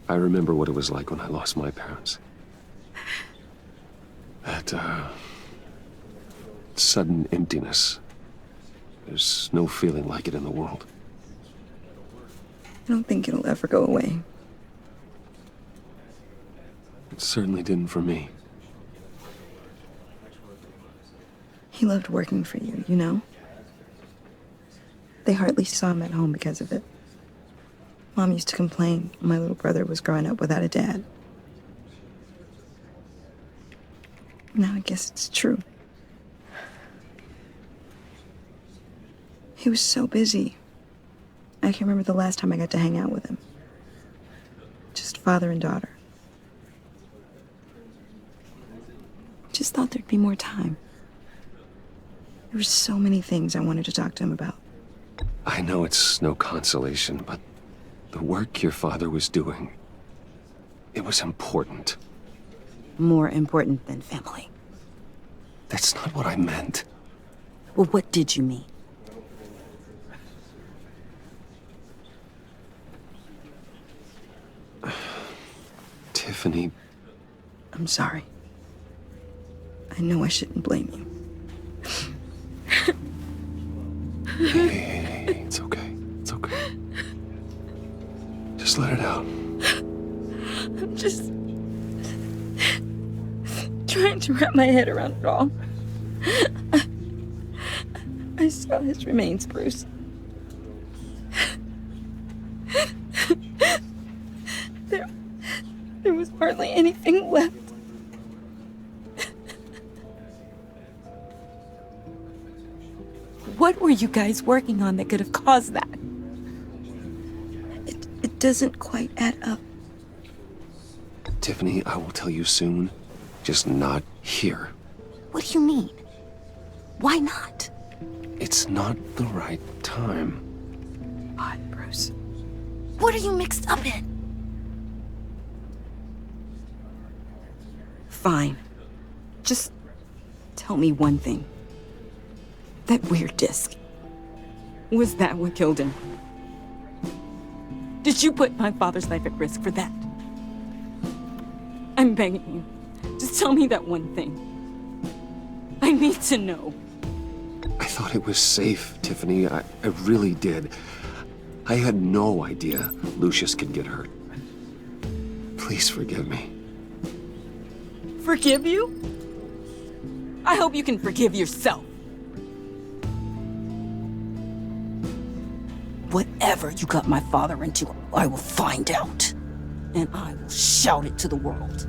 I remember what it was like when I lost my parents. That, sudden emptiness. There's no feeling like it in the world. I don't think it'll ever go away. It certainly didn't for me. He loved working for you, you know? They hardly saw him at home because of it. Mom used to complain my little brother was growing up without a dad. Now I guess it's true. He was so busy. I can't remember the last time I got to hang out with him. Just father and daughter. Just thought there'd be more time. There were so many things I wanted to talk to him about. I know it's no consolation, but the work your father was doing, it was important. More important than family. That's not what I meant. Well, what did you mean? Tiffany. I'm sorry. I know I shouldn't blame you. Hey, it's okay. It's okay. Just let it out. I'm just trying to wrap my head around it all. I saw his remains, Bruce. There was hardly anything left. What were you guys working on that could have caused that? It doesn't quite add up. Tiffany, I will tell you soon. Just not here. What do you mean? Why not? It's not the right time. God, Bruce. What are you mixed up in? Fine. Just tell me one thing. That weird disc. Was that what killed him? Did you put my father's life at risk for that? I'm begging you. Just tell me that one thing. I need to know. I thought it was safe, Tiffany. I really did. I had no idea Lucius could get hurt. Please forgive me. Forgive you? I hope you can forgive yourself. Whatever you got my father into, I will find out. And I will shout it to the world.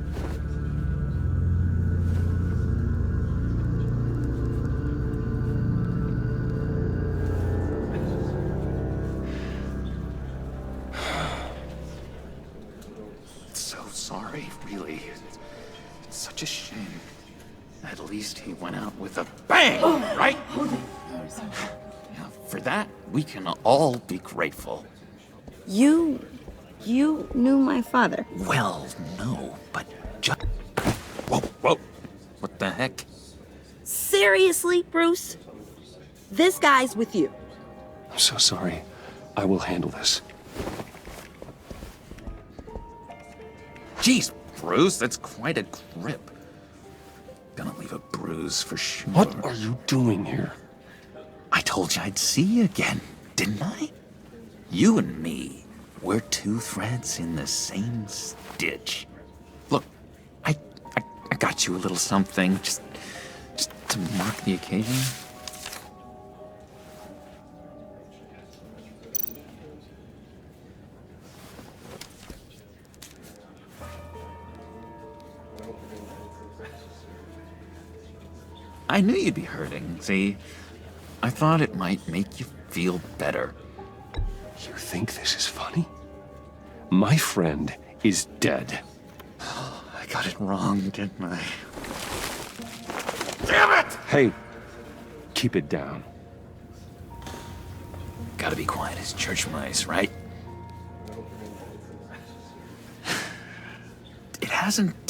So sorry, really. At least he went out with a bang, right? Now, for that, we can all be grateful. You knew my father. Well, no, but just... Whoa. What the heck? Seriously, Bruce? This guy's with you. I'm so sorry. I will handle this. Jeez, Bruce, that's quite a grip. Gonna leave a bruise for sure. What are you doing here? I told you I'd see you again, didn't I? You and me, we're two threads in the same stitch. Look, I got you a little something, just to mark the occasion. I knew you'd be hurting, see? I thought it might make you feel better. You think this is funny? My friend is dead. I got it wrong, didn't I? Damn it! Hey, keep it down. Gotta be quiet as church mice, right? It hasn't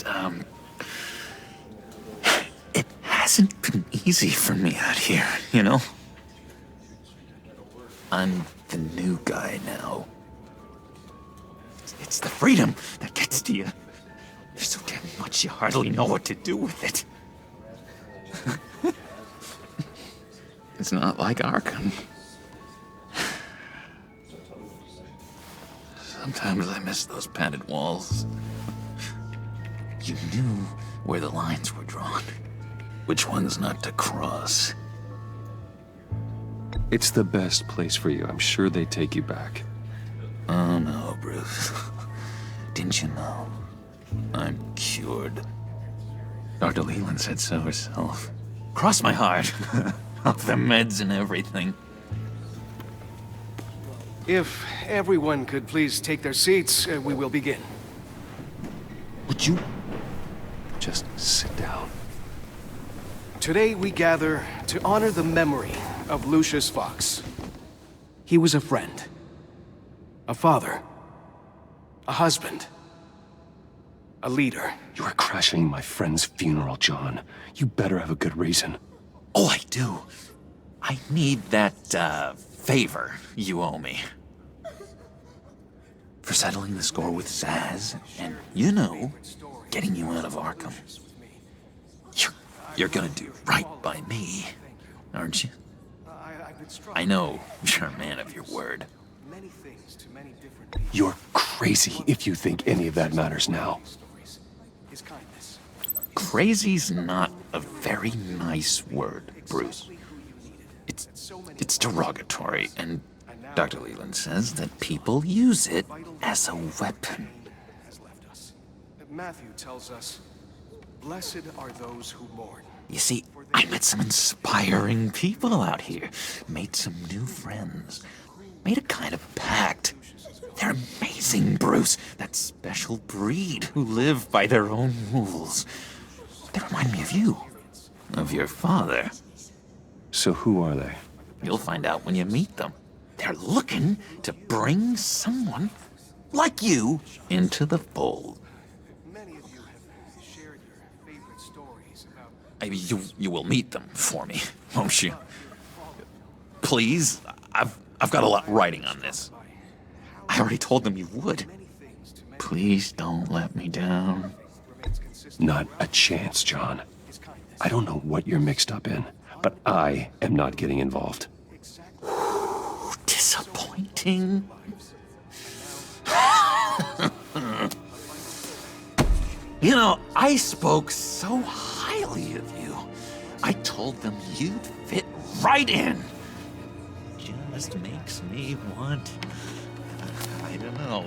been easy for me out here, you know? I'm the new guy now. It's the freedom that gets to you. There's so damn much you hardly know what to do with it. It's not like Arkham. Sometimes I miss those padded walls. You knew where the lines were drawn. Which ones not to cross. It's the best place for you. I'm sure they take you back. Oh no, Bruce. Didn't you know? I'm cured. Dr. Leland said so herself. Cross my heart. Off the meds and everything. If everyone could please take their seats, we will begin. Would you just sit down? Today we gather to honor the memory of Lucius Fox. He was a friend, a father, a husband, a leader. You are crashing my friend's funeral, John. You better have a good reason. Oh, I do. I need that, favor you owe me. For settling the score with Zaz, and, you know, getting you out of Arkham. You're gonna do right by me, aren't you? I know you're a man of your word. You're crazy if you think any of that matters now. Crazy's not a very nice word, Bruce. It's derogatory, and Dr. Leland says that people use it as a weapon. Matthew tells us, blessed are those who mourn. You see, I met some inspiring people out here. Made some new friends. Made a kind of pact. They're amazing, Bruce. That special breed who live by their own rules. They remind me of you. Of your father. So who are they? You'll find out when you meet them. They're looking to bring someone like you into the fold. You will meet them for me, won't you? Please, I've got a lot riding on this. I already told them you would. Please don't let me down. Not a chance, John. I don't know what you're mixed up in, but I am not getting involved. Disappointing. You know, I spoke so highly of you. I told them you'd fit right in. Just makes me want, I don't know,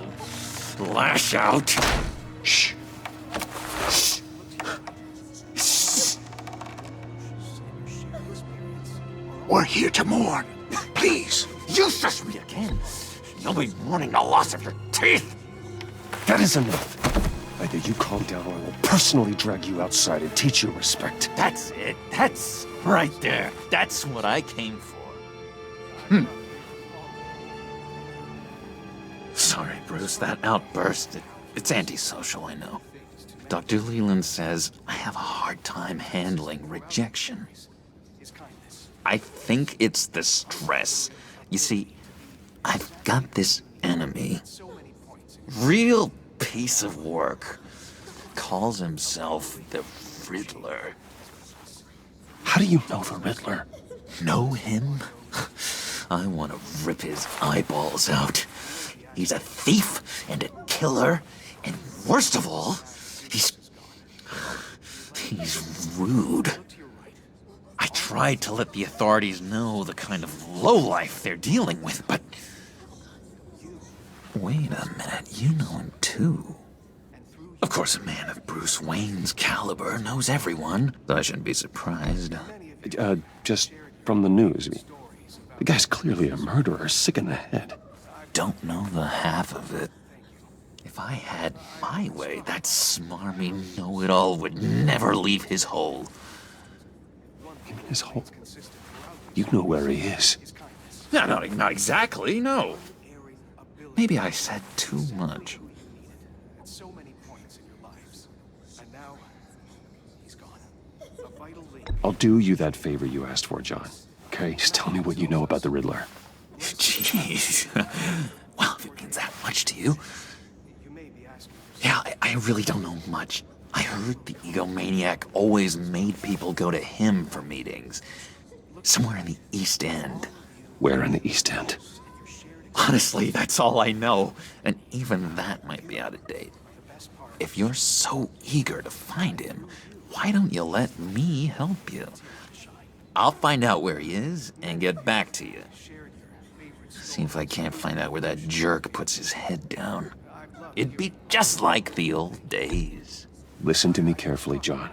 lash out. Shh. Shh. Shh. We're here to mourn. Please, you shush me again. You'll be mourning the loss of your teeth. That is enough. Either you calm down or I will personally drag you outside and teach you respect. That's it. That's right there. That's what I came for. Sorry, Bruce, that outburst, it's antisocial, I know. Dr. Leland says I have a hard time handling rejection. I think it's the stress. You see, I've got this enemy. Real piece of work. Calls himself the Riddler. How do you know the Riddler? Know him? I want to rip his eyeballs out. He's a thief and a killer, and worst of all, he's rude. I tried to let the authorities know the kind of lowlife they're dealing with, but... Wait a minute, you know him too. Of course, a man of Bruce Wayne's caliber knows everyone, so I shouldn't be surprised. Just from the news. The guy's clearly a murderer, sick in the head. Don't know the half of it. If I had my way, that smarmy know-it-all would never leave his hole. You mean his hole? You know where he is. No, not exactly, no. Maybe I said too much. I'll do you that favor you asked for, John. Okay, just tell me what you know about the Riddler. Jeez. Well, if it means that much to you. Yeah, I really don't know much. I heard the egomaniac always made people go to him for meetings. Somewhere in the East End. Where in the East End? Honestly, that's all I know. And even that might be out of date. If you're so eager to find him, why don't you let me help you? I'll find out where he is and get back to you. See if I can't find out where that jerk puts his head down. It'd be just like the old days. Listen to me carefully, John.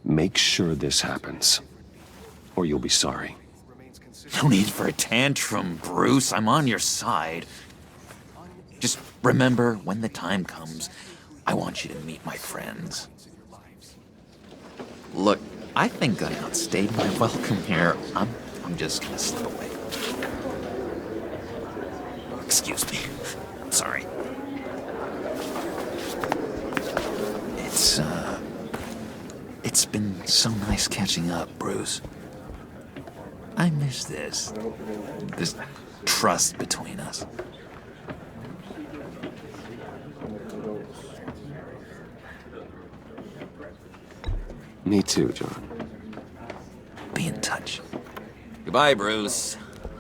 Make sure this happens, or you'll be sorry. No need for a tantrum, Bruce. I'm on your side. Just remember, when the time comes, I want you to meet my friends. Look, I think I outstayed my welcome here. I'm just gonna slip away. Excuse me. I'm sorry. It's been so nice catching up, Bruce. I miss this trust between us. Me too, John. Be in touch. Goodbye, Bruce.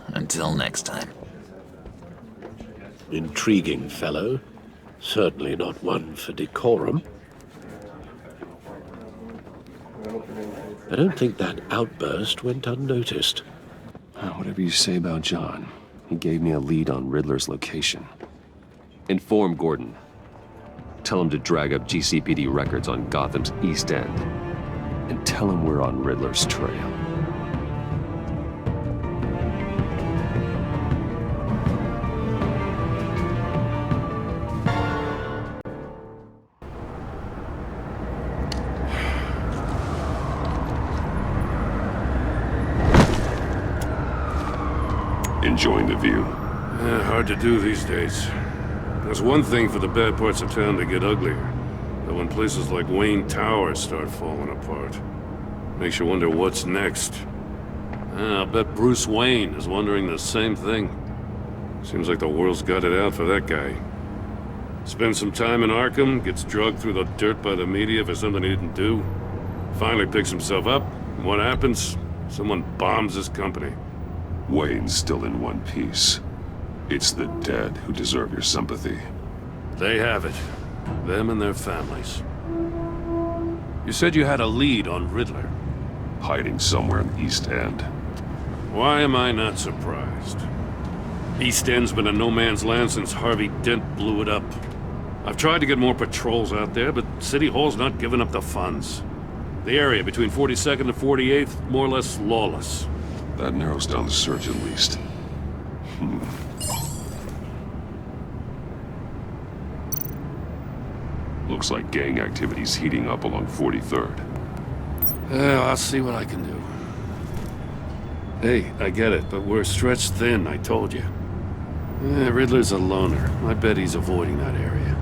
Until next time. Intriguing fellow. Certainly not one for decorum. I don't think that outburst went unnoticed. Whatever you say about John, he gave me a lead on Riddler's location. Inform Gordon. Tell him to drag up GCPD records on Gotham's East End. And tell him we're on Riddler's trail. Enjoying the view? Hard to do these days. There's one thing for the bad parts of town to get uglier. But when places like Wayne Towers start falling apart, makes you wonder what's next. I'll bet Bruce Wayne is wondering the same thing. Seems like the world's got it out for that guy. Spends some time in Arkham, gets drugged through the dirt by the media for something he didn't do. Finally picks himself up, and what happens? Someone bombs his company. Wayne's still in one piece. It's the dead who deserve your sympathy. They have it. Them and their families. You said you had a lead on Riddler. Hiding somewhere in the East End. Why am I not surprised? East End's been a no-man's land since Harvey Dent blew it up. I've tried to get more patrols out there, but City Hall's not giving up the funds. The area between 42nd and 48th, more or less lawless. That narrows down the search at least. Looks like gang activity's heating up along 43rd. Well, I'll see what I can do. Hey, I get it, but we're stretched thin, I told you. Riddler's a loner. I bet he's avoiding that area.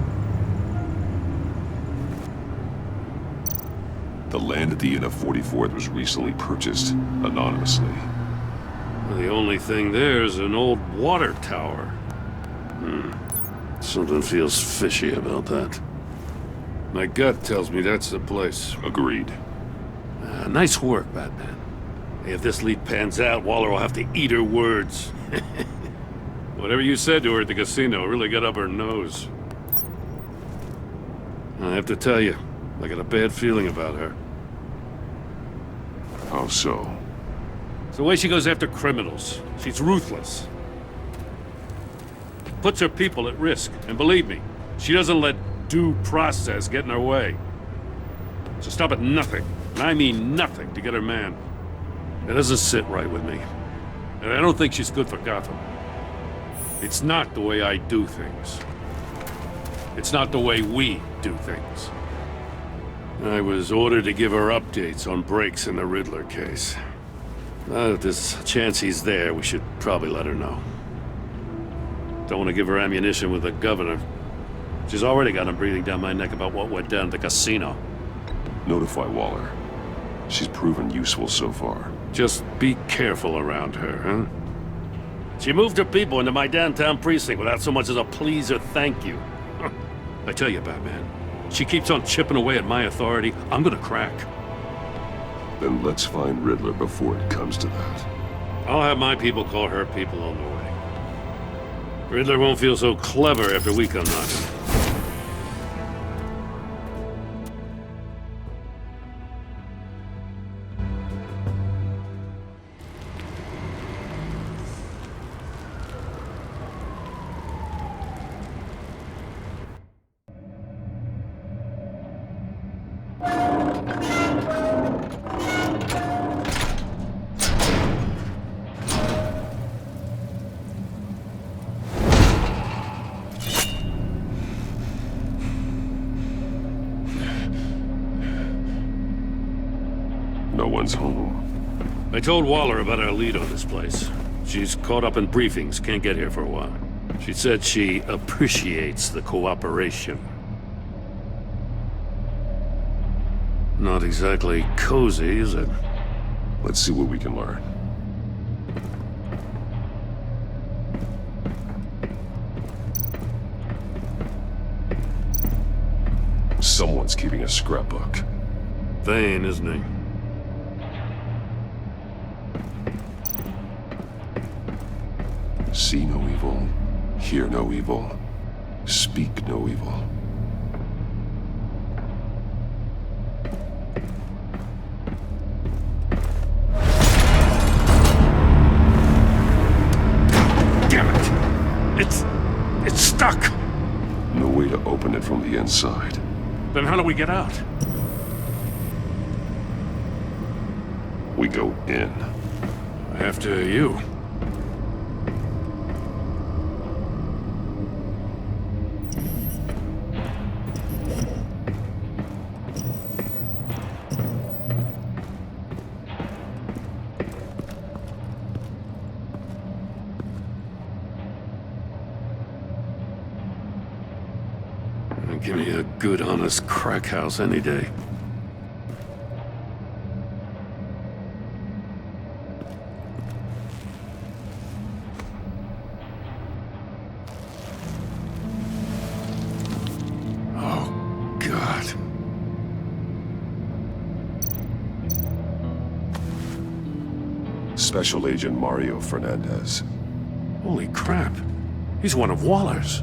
The land at the end of 44th was recently purchased anonymously. Well, the only thing there is an old water tower. Something feels fishy about that. My gut tells me that's the place. Agreed. Nice work, Batman. Hey, if this lead pans out, Waller will have to eat her words. Whatever you said to her at the casino really got up her nose. I have to tell you, I got a bad feeling about her. How so? It's the way she goes after criminals. She's ruthless. Puts her people at risk. And believe me, she doesn't let due process get in her way. So stop at nothing, and I mean nothing, to get her man. It doesn't sit right with me. And I don't think she's good for Gotham. It's not the way I do things. It's not the way we do things. I was ordered to give her updates on breaks in the Riddler case. If there's a chance he's there, we should probably let her know. Don't want to give her ammunition with the governor. She's already got him breathing down my neck about what went down at the casino. Notify Waller. She's proven useful so far. Just be careful around her, huh? She moved her people into my downtown precinct without so much as a please or thank you. I tell you, Batman, she keeps on chipping away at my authority, I'm gonna crack. Then let's find Riddler before it comes to that. I'll have my people call her people on the way. Riddler won't feel so clever after we come knocking. No one's home. I told Waller about our lead on this place. She's caught up in briefings, can't get here for a while. She said she appreciates the cooperation. Not exactly cozy, is it? Let's see what we can learn. Someone's keeping a scrapbook. Vain, isn't he? See no evil, hear no evil, speak no evil. Damn it! It's stuck! No way to open it from the inside. Then how do we get out? We go in. After you. Give me a good, honest crack house any day. Oh, God. Special Agent Mario Fernandez. Holy crap. He's one of Waller's.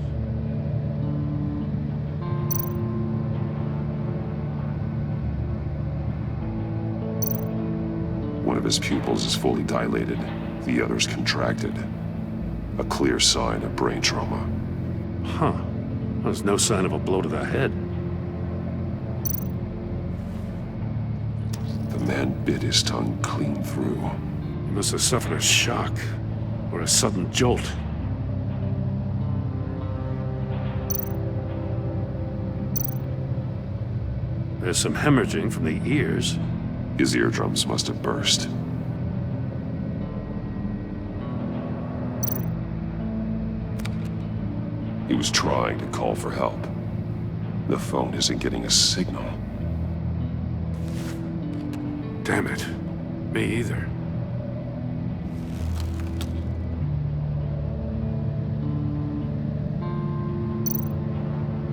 One of his pupils is fully dilated, the other's contracted. A clear sign of brain trauma. Huh. There's no sign of a blow to the head. The man bit his tongue clean through. He must have suffered a shock, or a sudden jolt. There's some hemorrhaging from the ears. His eardrums must have burst. He was trying to call for help. The phone isn't getting a signal. Damn it. Me either.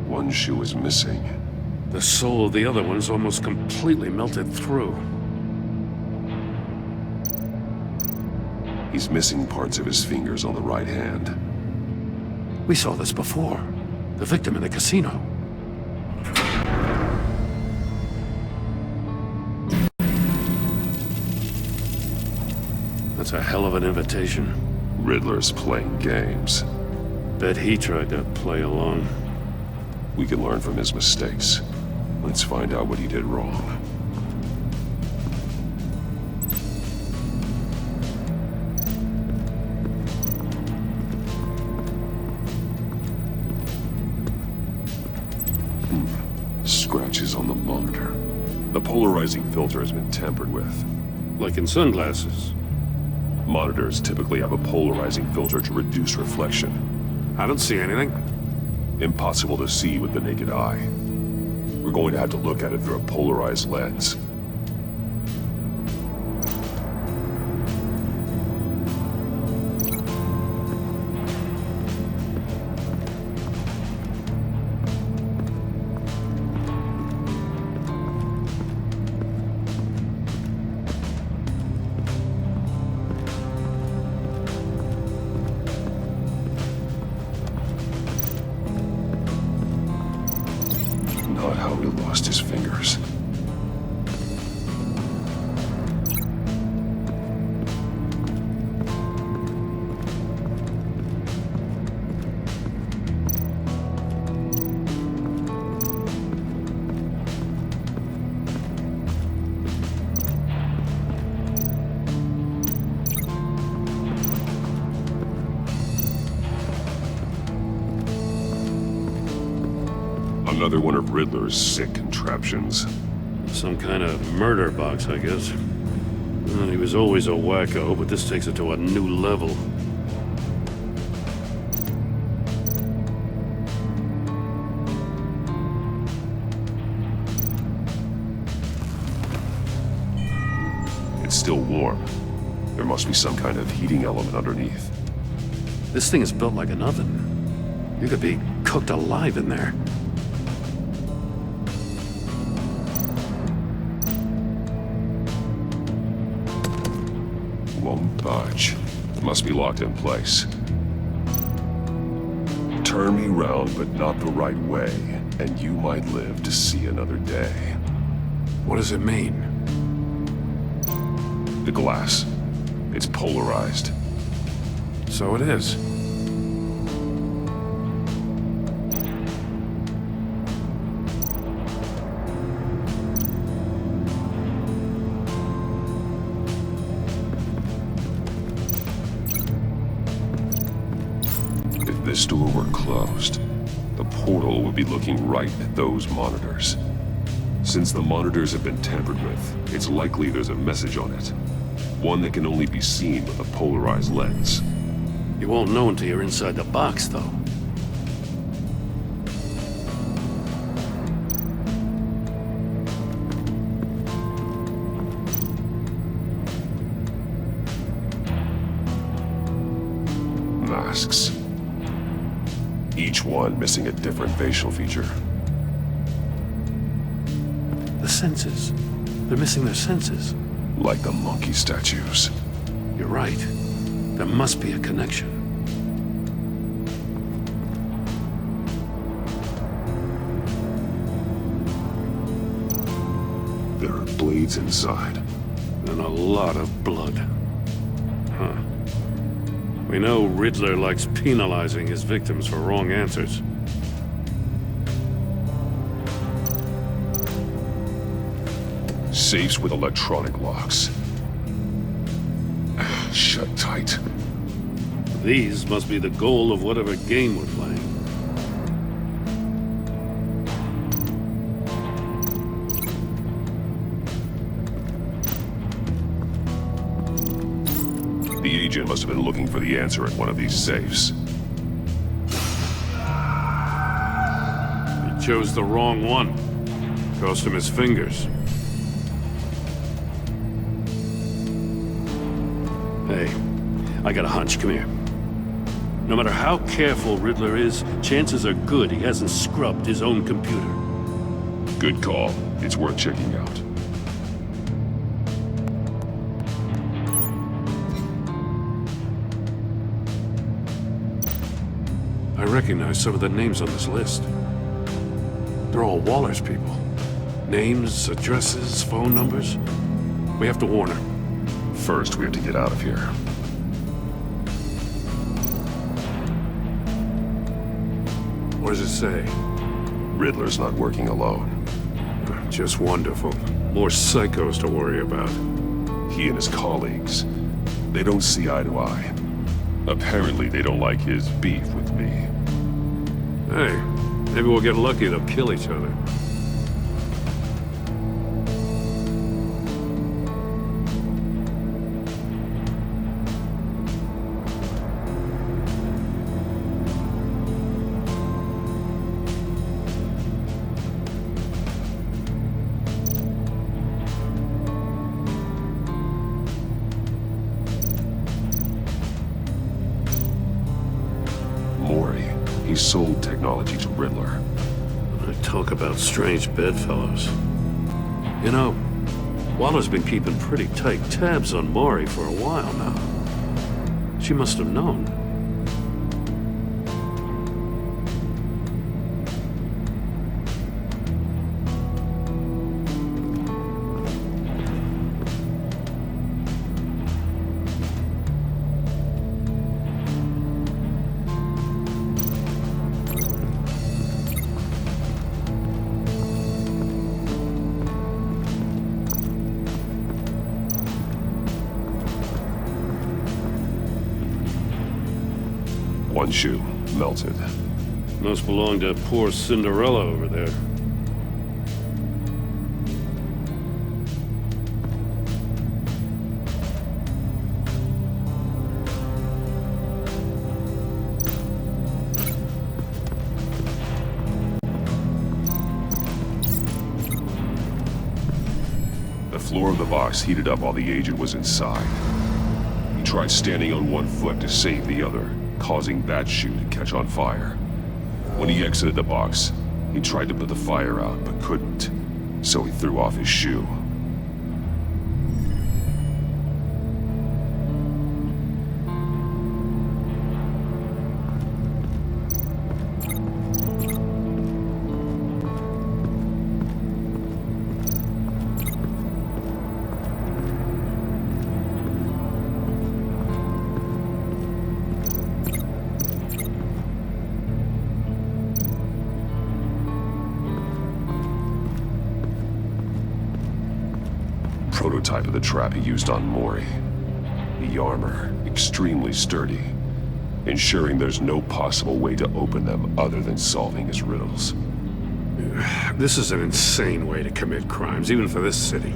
One shoe is missing. The sole of the other one's almost completely melted through. He's missing parts of his fingers on the right hand. We saw this before. The victim in the casino. That's a hell of an invitation. Riddler's playing games. Bet he tried to play along. We can learn from his mistakes. Let's find out what he did wrong. Scratches on the monitor. The polarizing filter has been tampered with. Like in sunglasses. Monitors typically have a polarizing filter to reduce reflection. I don't see anything. Impossible to see with the naked eye. We're going to have to look at it through a polarized lens. Not how he lost his fingers. Another one of Riddler's sick contraptions. Some kind of murder box, I guess. Well, he was always a wacko, but this takes it to a new level. It's still warm. There must be some kind of heating element underneath. This thing is built like an oven. You could be cooked alive in there. Won't budge. Must be locked in place. Turn me round, but not the right way, and you might live to see another day. What does it mean? The glass. It's polarized. So it is. If this door were closed, the portal would be looking right at those monitors. Since the monitors have been tampered with, it's likely there's a message on it. One that can only be seen with a polarized lens. You won't know until you're inside the box, though. Masks. Each one missing a different facial feature. The senses. They're missing their senses. Like the monkey statues. You're right. There must be a connection. There are blades inside. And a lot of blood. Huh. We know Riddler likes penalizing his victims for wrong answers. Safes with electronic locks. Shut tight. These must be the goal of whatever game we're playing. The agent must have been looking for the answer at one of these safes. He chose the wrong one. Cost him his fingers. Hey, I got a hunch. Come here. No matter how careful Riddler is, chances are good he hasn't scrubbed his own computer. Good call. It's worth checking out. I recognize some of the names on this list. They're all Waller's people. Names, addresses, phone numbers. We have to warn her. First, we have to get out of here. What does it say? Riddler's not working alone. Just wonderful. More psychos to worry about. He and his colleagues, they don't see eye to eye. Apparently, they don't like his beef with me. Hey, maybe we'll get lucky. They'll kill each other. He sold technology to Riddler. Talk about strange bedfellows. You know, Waller's been keeping pretty tight tabs on Maury for a while now. She must have known. One shoe, melted. Must belong to poor Cinderella over there. The floor of the box heated up while the agent was inside. He tried standing on one foot to save the other, causing that shoe to catch on fire. When he exited the box, he tried to put the fire out, but couldn't, so he threw off his shoe. Prototype of the trap he used on Maury. The armor, extremely sturdy, ensuring there's no possible way to open them other than solving his riddles. This is an insane way to commit crimes, even for this city.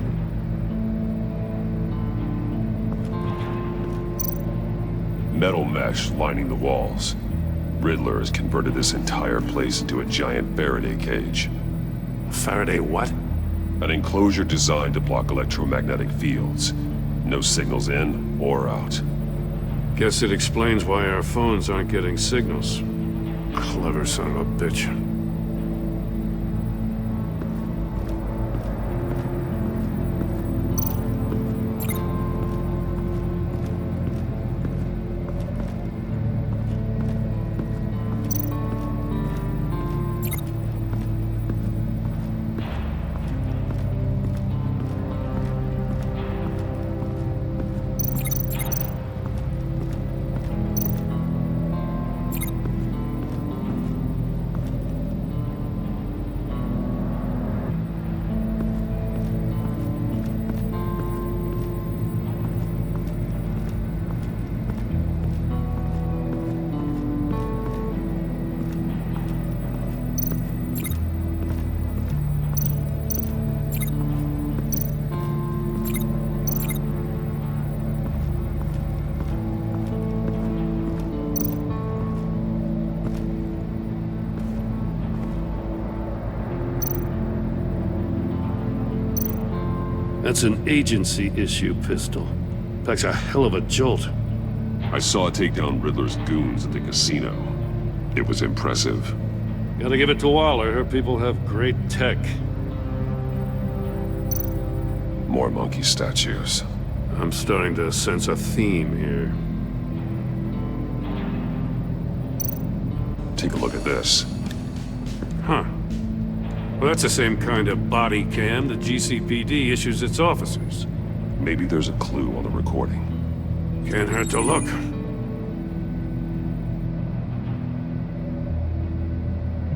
Metal mesh lining the walls. Riddler has converted this entire place into a giant Faraday cage. Faraday what? An enclosure designed to block electromagnetic fields. No signals in or out. Guess it explains why our phones aren't getting signals. Clever son of a bitch. That's an agency-issue pistol. Packs a hell of a jolt. I saw it take down Riddler's goons at the casino. It was impressive. Gotta give it to Waller. Her people have great tech. More monkey statues. I'm starting to sense a theme here. Take a look at this. Huh. Well, that's the same kind of body cam the GCPD issues its officers. Maybe there's a clue on the recording. Can't hurt to look.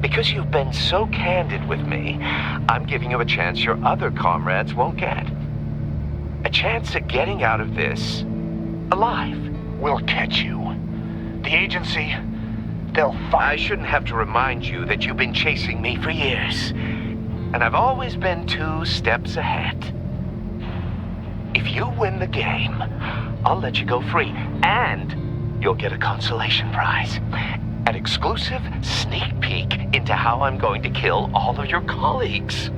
Because you've been so candid with me, I'm giving you a chance your other comrades won't get. A chance at getting out of this alive. We'll catch you. The agency, they'll find... I shouldn't have to remind you that you've been chasing me for years. And I've always been 2 steps ahead. If you win the game, I'll let you go free. And you'll get a consolation prize. An exclusive sneak peek into how I'm going to kill all of your colleagues.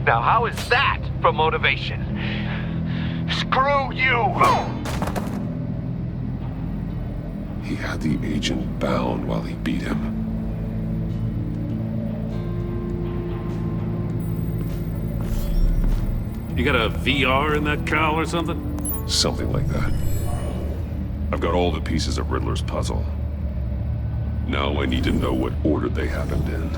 Now, how is that for motivation? Screw you! He had the agent bound while he beat him. You got a VR in that cowl or something? Something like that. I've got all the pieces of Riddler's puzzle. Now I need to know what order they happened in.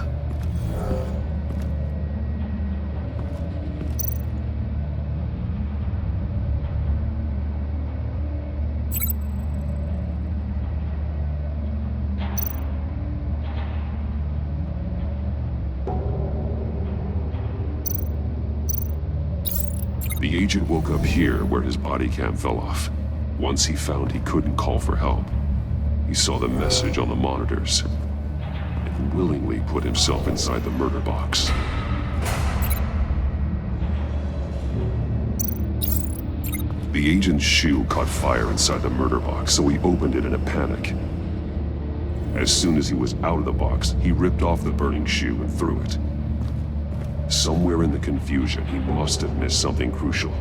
The agent woke up here where his body cam fell off. Once he found he couldn't call for help, he saw the message on the monitors and willingly put himself inside the murder box. The agent's shoe caught fire inside the murder box, so he opened it in a panic. As soon as he was out of the box, he ripped off the burning shoe and threw it. Somewhere in the confusion, he must have missed something crucial.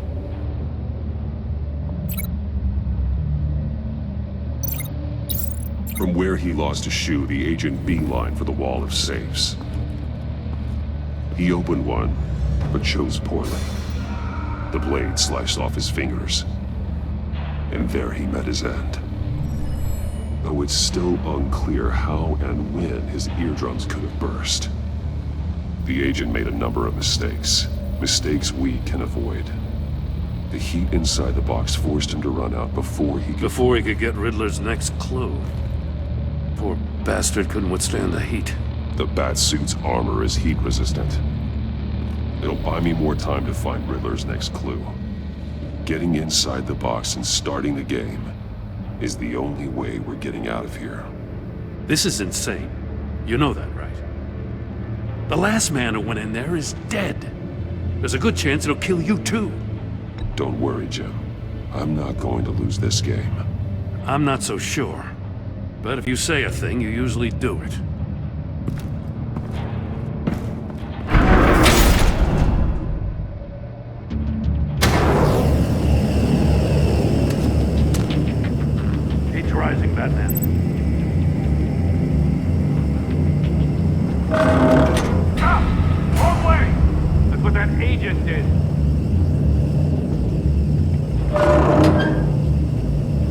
From where he lost a shoe, the agent beelined for the wall of safes. He opened one, but chose poorly. The blade sliced off his fingers. And there he met his end. Though it's still unclear how and when his eardrums could have burst. The agent made a number of mistakes. Mistakes we can avoid. The heat inside the box forced him to run out before he could get Riddler's next clue. Poor bastard couldn't withstand the heat. The Batsuit's armor is heat resistant. It'll buy me more time to find Riddler's next clue. Getting inside the box and starting the game is the only way we're getting out of here. This is insane. You know that, right? The last man who went in there is dead. There's a good chance it'll kill you too. Don't worry, Jim. I'm not going to lose this game. I'm not so sure. But if you say a thing, you usually do it. Heat's rising, Batman. Wrong way! That's what that agent did.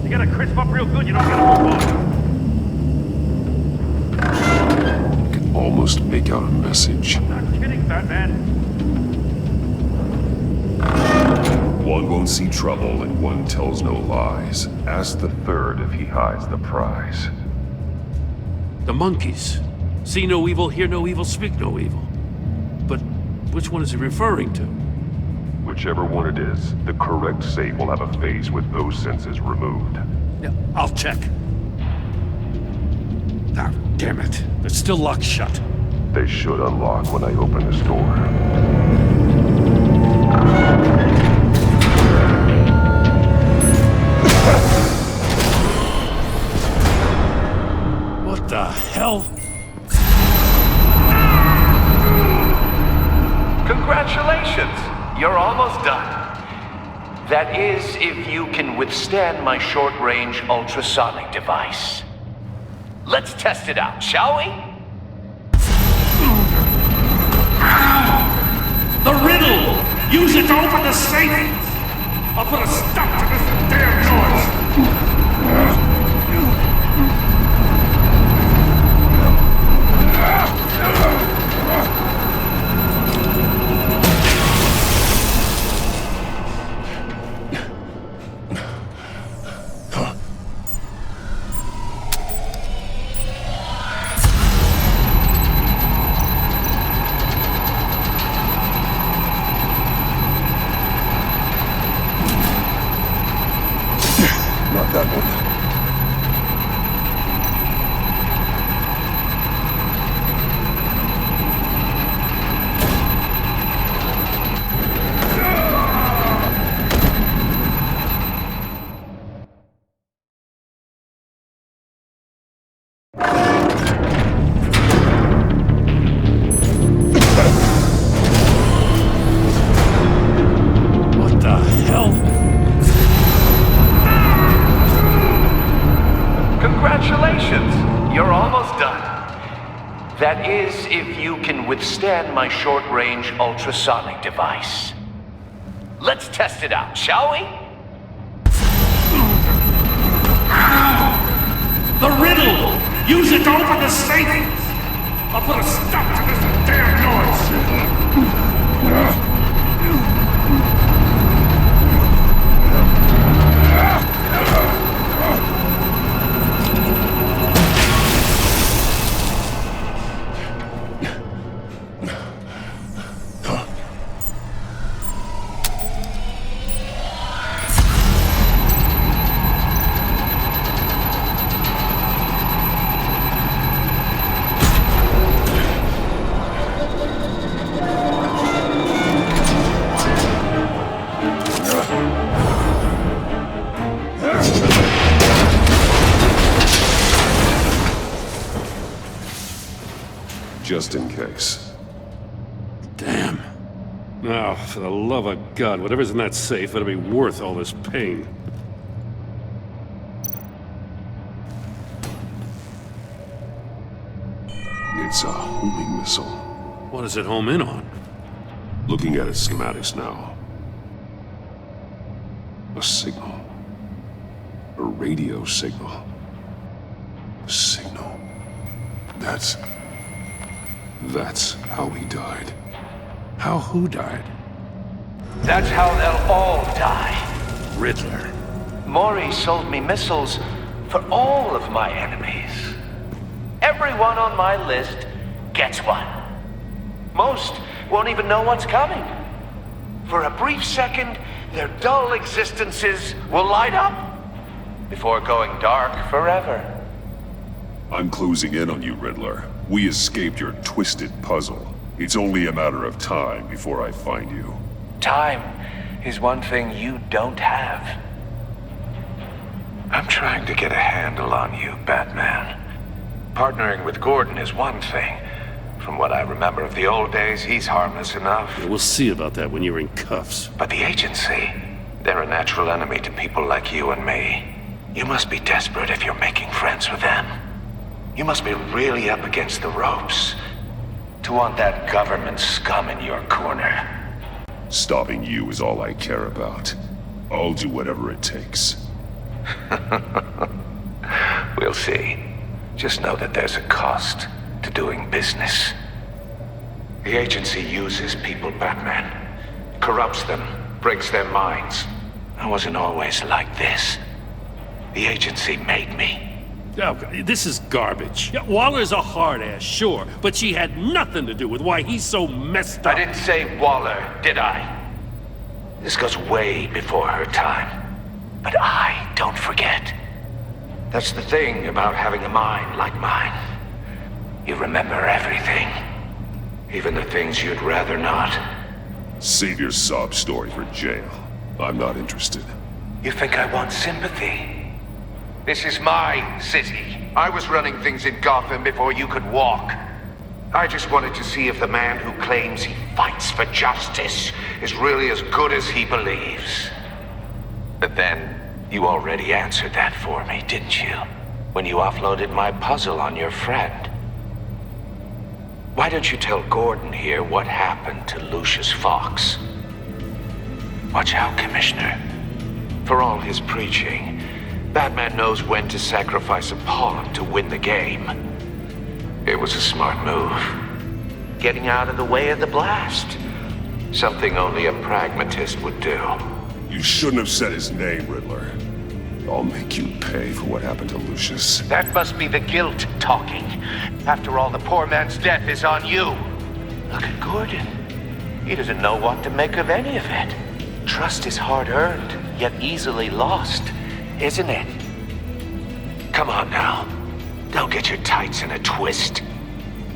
You gotta crisp up real good, you don't gotta move on. Almost make out a message. I'm not kidding, Batman. One won't see trouble and one tells no lies. Ask the third if he hides the prize. The monkeys. See no evil, hear no evil, speak no evil. But which one is he referring to? Whichever one it is, the correct safe will have a phase with those senses removed. Yeah, I'll check. Ah, damn it. They're still locked shut. They should unlock when I open this door. What the hell? Congratulations! You're almost done. That is, if you can withstand my short-range ultrasonic device. Let's test it out, shall we? The riddle! Use it to open the safe! I'll put a stop to this damn noise! Not that one. What the hell? Congratulations! You're almost done. That is, if you can withstand my short-range ultrasonic device. Let's test it out, shall we? The riddle! Use it to open the safe! I'll put a stop to this damn noise! Just in case. Damn. Now, for the love of God, whatever's in that safe better be worth all this pain. It's a homing missile. What does it home in on? Looking at its schematics now. A signal. A radio signal. A signal. That's how he died. How who died? That's how they'll all die. Riddler. Maury sold me missiles for all of my enemies. Everyone on my list gets one. Most won't even know what's coming. For a brief second, their dull existences will light up before going dark forever. I'm closing in on you, Riddler. We escaped your twisted puzzle. It's only a matter of time before I find you. Time is one thing you don't have. I'm trying to get a handle on you, Batman. Partnering with Gordon is one thing. From what I remember of the old days, he's harmless enough. Yeah, we'll see about that when you're in cuffs. But the agency, they're a natural enemy to people like you and me. You must be desperate if you're making friends with them. You must be really up against the ropes to want that government scum in your corner. Stopping you is all I care about. I'll do whatever it takes. We'll see. Just know that there's a cost to doing business. The agency uses people, Batman. Corrupts them, breaks their minds. I wasn't always like this. The agency made me. Oh, this is garbage. Yeah, Waller's a hard-ass, sure, but she had nothing to do with why he's so messed up. I didn't say Waller, did I? This goes way before her time. But I don't forget. That's the thing about having a mind like mine. You remember everything. Even the things you'd rather not. Save your sob story for jail. I'm not interested. You think I want sympathy? This is my city. I was running things in Gotham before you could walk. I just wanted to see if the man who claims he fights for justice is really as good as he believes. But then, you already answered that for me, didn't you? When you offloaded my puzzle on your friend. Why don't you tell Gordon here what happened to Lucius Fox? Watch out, Commissioner. For all his preaching, Batman knows when to sacrifice a pawn to win the game. It was a smart move. Getting out of the way of the blast. Something only a pragmatist would do. You shouldn't have said his name, Riddler. I'll make you pay for what happened to Lucius. That must be the guilt talking. After all, the poor man's death is on you. Look at Gordon. He doesn't know what to make of any of it. Trust is hard-earned, yet easily lost, isn't it? Come on now. Don't get your tights in a twist.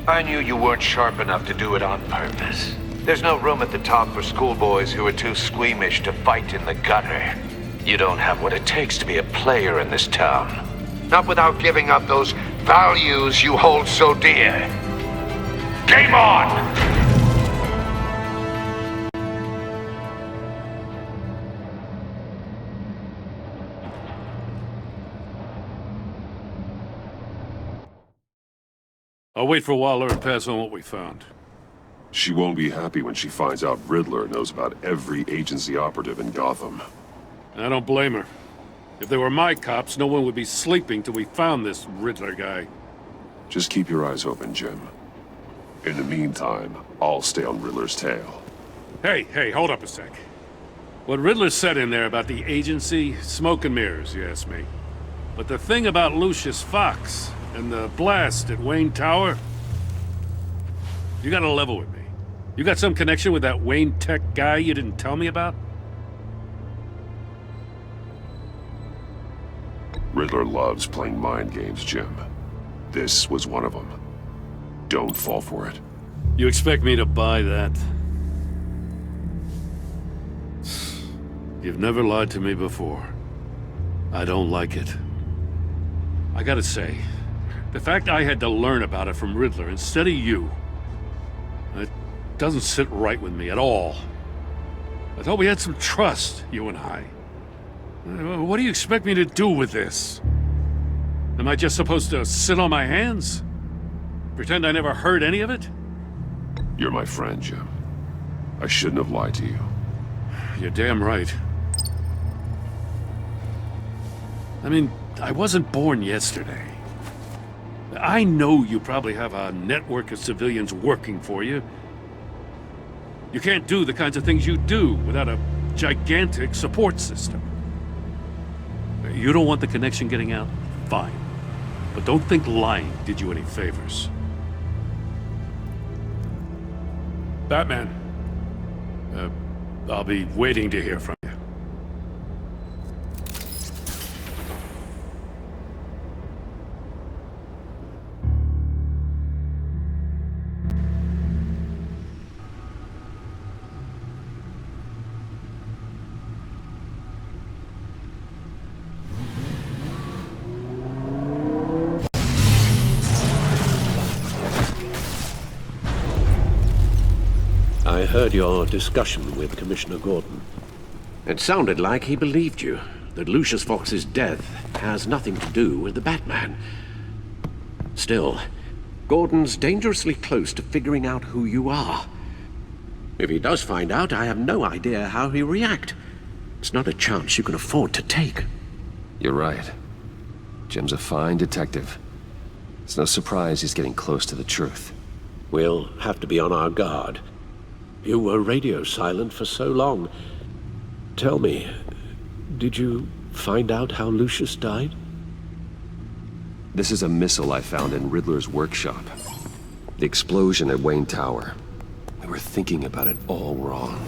I knew you weren't sharp enough to do it on purpose. There's no room at the top for schoolboys who are too squeamish to fight in the gutter. You don't have what it takes to be a player in this town. Not without giving up those values you hold so dear. Game on! I'll wait for Waller and pass on what we found. She won't be happy when she finds out Riddler knows about every agency operative in Gotham. I don't blame her. If they were my cops, no one would be sleeping till we found this Riddler guy. Just keep your eyes open, Jim. In the meantime, I'll stay on Riddler's tail. Hey, hold up a sec. What Riddler said in there about the agency, smoke and mirrors, you ask me. But the thing about Lucius Fox and the blast at Wayne Tower, you gotta level with me. You got some connection with that Wayne Tech guy you didn't tell me about? Riddler loves playing mind games, Jim. This was one of them. Don't fall for it. You expect me to buy that? You've never lied to me before. I don't like it. I gotta say, the fact I had to learn about it from Riddler instead of you, it doesn't sit right with me at all. I thought we had some trust, you and I. What do you expect me to do with this? Am I just supposed to sit on my hands? Pretend I never heard any of it? You're my friend, Jim. I shouldn't have lied to you. You're damn right. I mean, I wasn't born yesterday. I know you probably have a network of civilians working for you. You can't do the kinds of things you do without a gigantic support system. You don't want the connection getting out? Fine. But don't think lying did you any favors. Batman. I'll be waiting to hear from you. I heard your discussion with Commissioner Gordon. It sounded like he believed you, that Lucius Fox's death has nothing to do with the Batman. Still, Gordon's dangerously close to figuring out who you are. If he does find out, I have no idea how he'll react. It's not a chance you can afford to take. You're right. Jim's a fine detective. It's no surprise he's getting close to the truth. We'll have to be on our guard. You were radio silent for so long. Tell me, did you find out how Lucius died? This is a missile I found in Riddler's workshop. The explosion at Wayne Tower. We were thinking about it all wrong.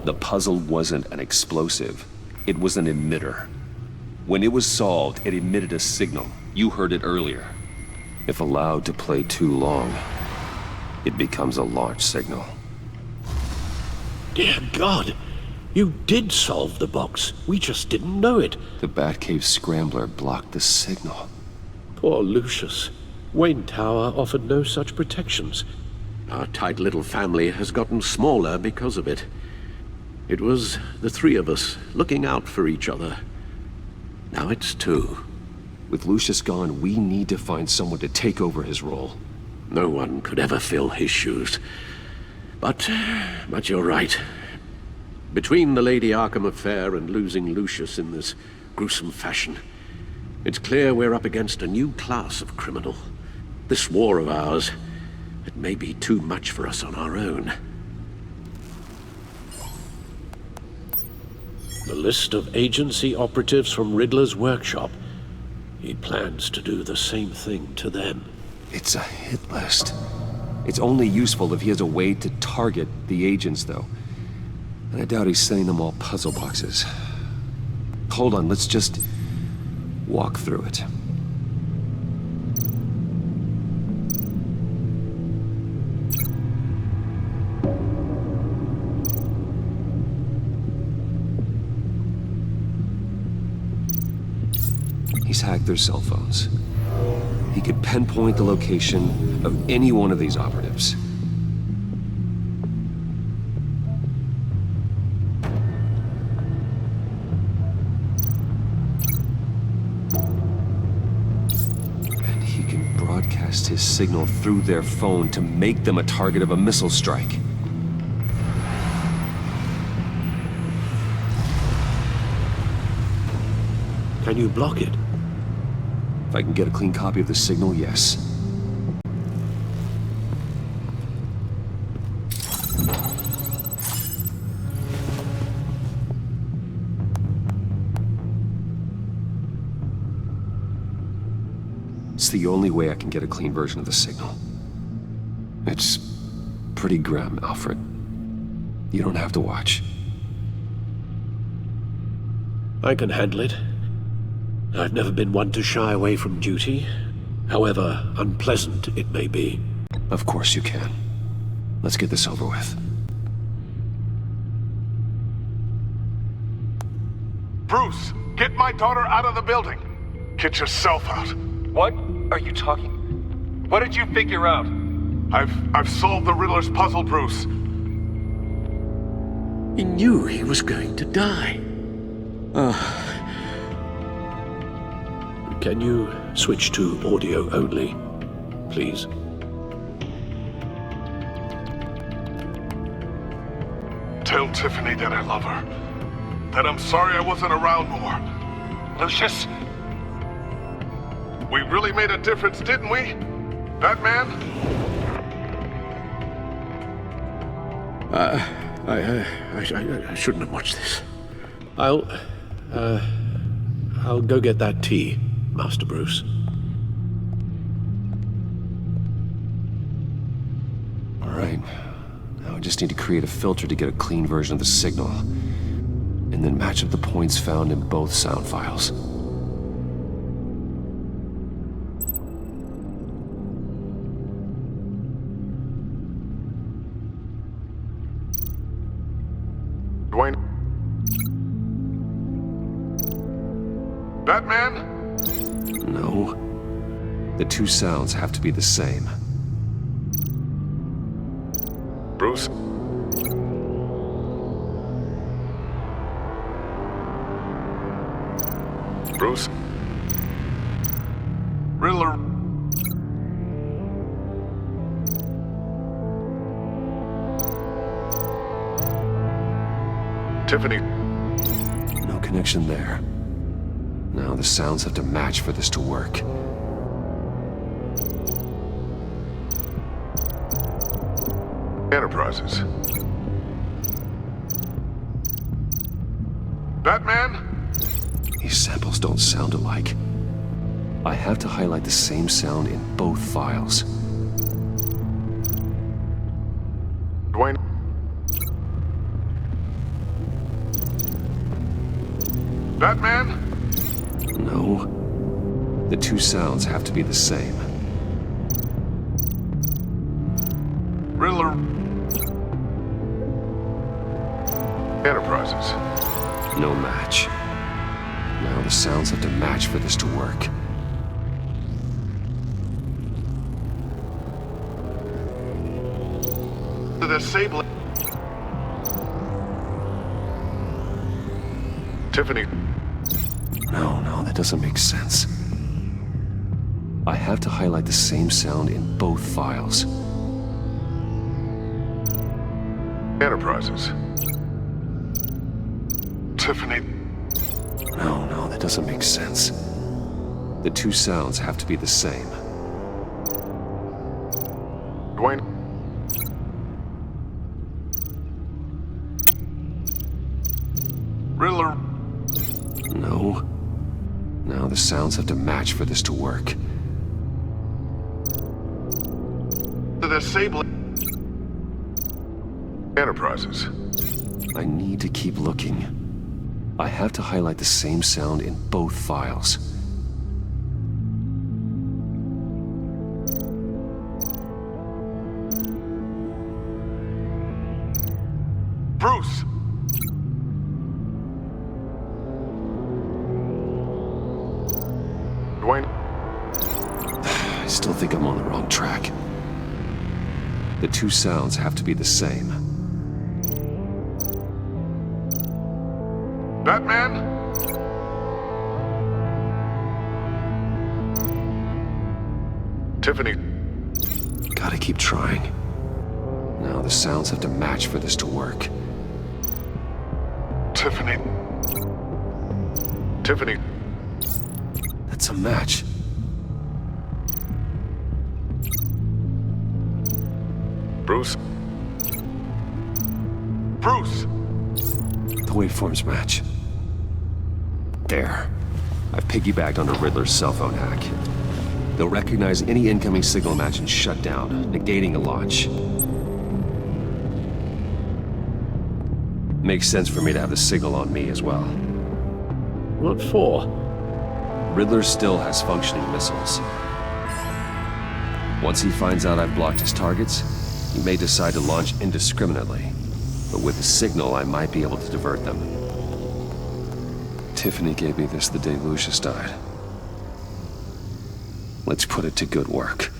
The puzzle wasn't an explosive. It was an emitter. When it was solved, it emitted a signal. You heard it earlier. If allowed to play too long, it becomes a launch signal. Dear God, you did solve the box. We just didn't know it. The Batcave scrambler blocked the signal. Poor Lucius. Wayne Tower offered no such protections. Our tight little family has gotten smaller because of it. It was the three of us looking out for each other. Now it's two. With Lucius gone, we need to find someone to take over his role. No one could ever fill his shoes. But you're right. Between the Lady Arkham affair and losing Lucius in this gruesome fashion, it's clear we're up against a new class of criminal. This war of ours, it may be too much for us on our own. The list of agency operatives from Riddler's workshop. He plans to do the same thing to them. It's a hit list. It's only useful if he has a way to target the agents, though. And I doubt he's sending them all puzzle boxes. Hold on, let's just walk through it. He's hacked their cell phones. He could pinpoint the location of any one of these operatives. And he can broadcast his signal through their phone to make them a target of a missile strike. Can you block it? If I can get a clean copy of the signal, yes. It's the only way I can get a clean version of the signal. It's pretty grim, Alfred. You don't have to watch. I can handle it. I've never been one to shy away from duty, however unpleasant it may be. Of course you can. Let's get this over with. Bruce, get my daughter out of the building. Get yourself out. What are you talking? What did you figure out? I've solved the Riddler's puzzle, Bruce. He knew he was going to die. Can you switch to audio only, please? Tell Tiffany that I love her. That I'm sorry I wasn't around more. Lucius? We really made a difference, didn't we? Batman? I shouldn't have watched this. I'll go get that tea, Master Bruce. All right. Now I just need to create a filter to get a clean version of the signal, and then match up the points found in both sound files. Dwayne? Batman? No. The two sounds have to be the same. Bruce? Bruce? Riddler? Tiffany? No connection there. Now the sounds have to match for this to work. Enterprises. Batman? These samples don't sound alike. I have to highlight the same sound in both files. Dwayne? Batman? No. The two sounds have to be the same. Riddler? Enterprises. No match. Now the sounds have to match for this to work. The disabling... Tiffany... No, that doesn't make sense. I have to highlight the same sound in both files. Enterprises. Tiffany... No, that doesn't make sense. The two sounds have to be the same. Dwayne... Riddler... No, the sounds have to match for this to work. The disabling... Enterprises. I need to keep looking. I have to highlight the same sound in both files. Bruce! Dwayne... I still think I'm on the wrong track. The two sounds have to be the same. Batman? Tiffany... Gotta keep trying. Now the sounds have to match for this to work. Tiffany... Tiffany... That's a match. Bruce? Bruce! The waveforms match. There. I've piggybacked onto Riddler's cell phone hack. They'll recognize any incoming signal match and shut down, negating a launch. Makes sense for me to have the signal on me as well. What for? Riddler still has functioning missiles. Once he finds out I've blocked his targets, he may decide to launch indiscriminately. But with the signal, I might be able to divert them. Tiffany gave me this the day Lucius died. Let's put it to good work.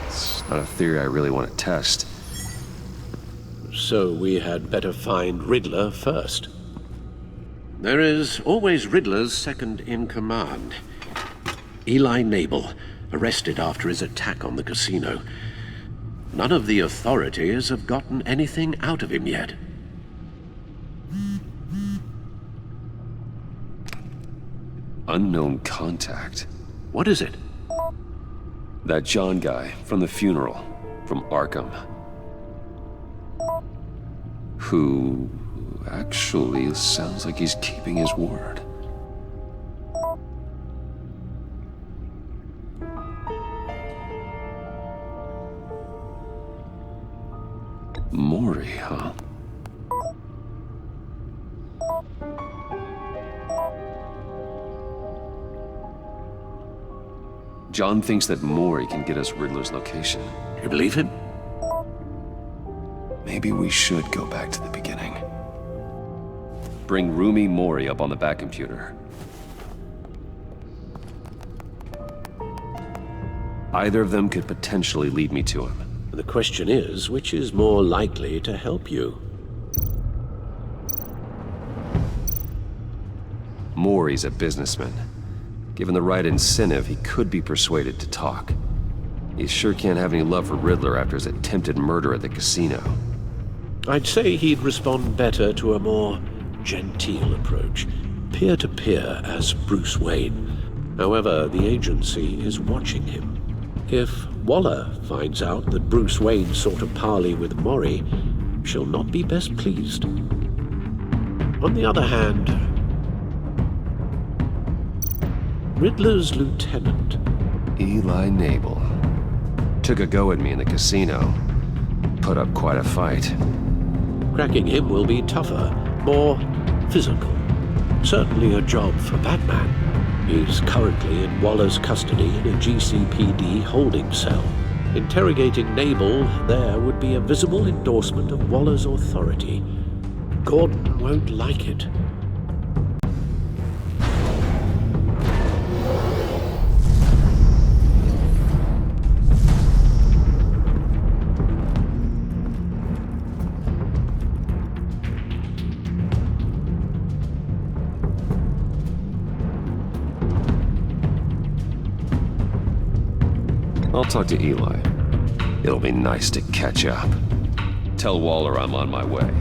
It's not a theory I really want to test. So we had better find Riddler first. There is always Riddler's second in command. Eli Nabel, arrested after his attack on the casino. None of the authorities have gotten anything out of him yet. Unknown contact. What is it? That John guy from the funeral, from Arkham. Who actually sounds like he's keeping his word. Maury, huh? John thinks that Maury can get us Riddler's location. You believe him? Maybe we should go back to the beginning. Bring Rumi Maury up on the back computer. Either of them could potentially lead me to him. The question is, which is more likely to help you? Maury's a businessman. Given the right incentive, he could be persuaded to talk. He sure can't have any love for Riddler after his attempted murder at the casino. I'd say he'd respond better to a more genteel approach, peer-to-peer as Bruce Wayne. However, the agency is watching him. If Waller finds out that Bruce Wayne sought a parley with Maury, she'll not be best pleased. On the other hand, Riddler's lieutenant, Eli Nabel, took a go at me in the casino. Put up quite a fight. Cracking him will be tougher, more physical. Certainly a job for Batman. He's currently in Waller's custody in a GCPD holding cell. Interrogating Nabel there would be a visible endorsement of Waller's authority. Gordon won't like it. I'll talk to Eli. It'll be nice to catch up. Tell Waller I'm on my way.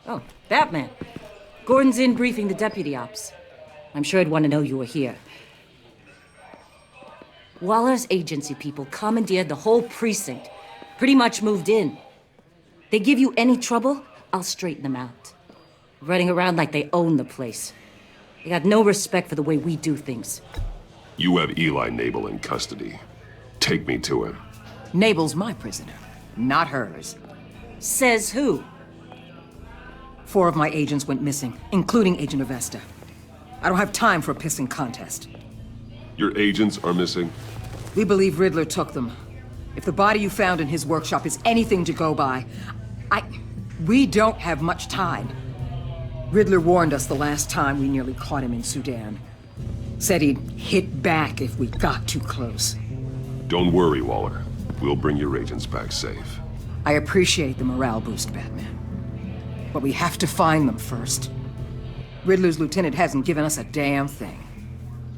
Oh, Batman. Gordon's in briefing the deputy ops. I'm sure I'd want to know you were here. Waller's agency people commandeered the whole precinct. Pretty much moved in. They give you any trouble, I'll straighten them out. Running around like they own the place. They got no respect for the way we do things. You have Eli Nabel in custody. Take me to him. Nabel's my prisoner, not hers. Says who? 4 of my agents went missing, including Agent Avesta. I don't have time for a pissing contest. Your agents are missing? We believe Riddler took them. If the body you found in his workshop is anything to go by, we don't have much time. Riddler warned us the last time we nearly caught him in Sudan. Said he'd hit back if we got too close. Don't worry, Waller. We'll bring your agents back safe. I appreciate the morale boost, Batman. But we have to find them first. Riddler's lieutenant hasn't given us a damn thing.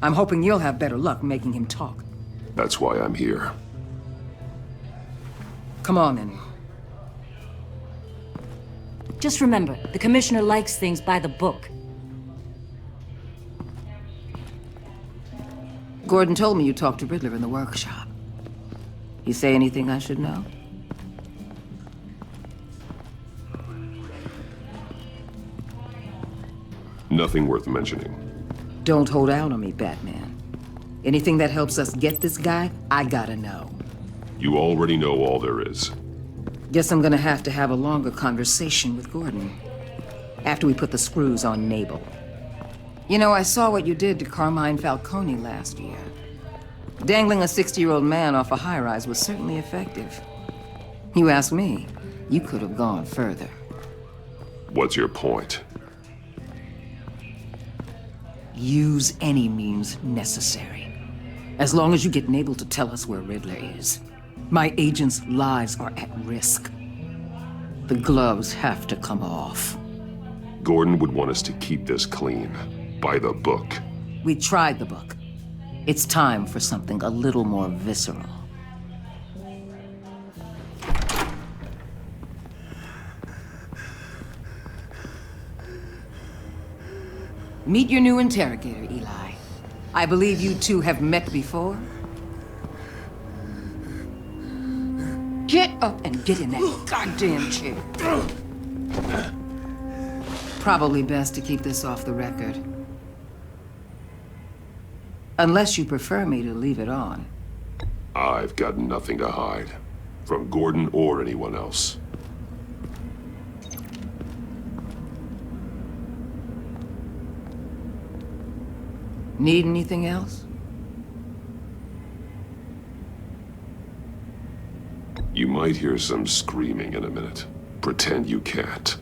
I'm hoping you'll have better luck making him talk. That's why I'm here. Come on, then. Just remember, the commissioner likes things by the book. Gordon told me you talked to Riddler in the workshop. You say anything I should know? Nothing worth mentioning. Don't hold out on me, Batman. Anything that helps us get this guy, I gotta know. You already know all there is. Guess I'm gonna have to have a longer conversation with Gordon. After we put the screws on Nabel. You know, I saw what you did to Carmine Falcone last year. Dangling a 60-year-old man off a high-rise was certainly effective. You ask me, you could have gone further. What's your point? Use any means necessary. As long as you get Nabel to tell us where Riddler is. My agents' lives are at risk. The gloves have to come off. Gordon would want us to keep this clean. By the book. We tried the book. It's time for something a little more visceral. Meet your new interrogator, Eli. I believe you two have met before. Get up and get in that goddamn chair. Probably best to keep this off the record. Unless you prefer me to leave it on. I've got nothing to hide. From Gordon or anyone else. Need anything else? You might hear some screaming in a minute. Pretend you can't.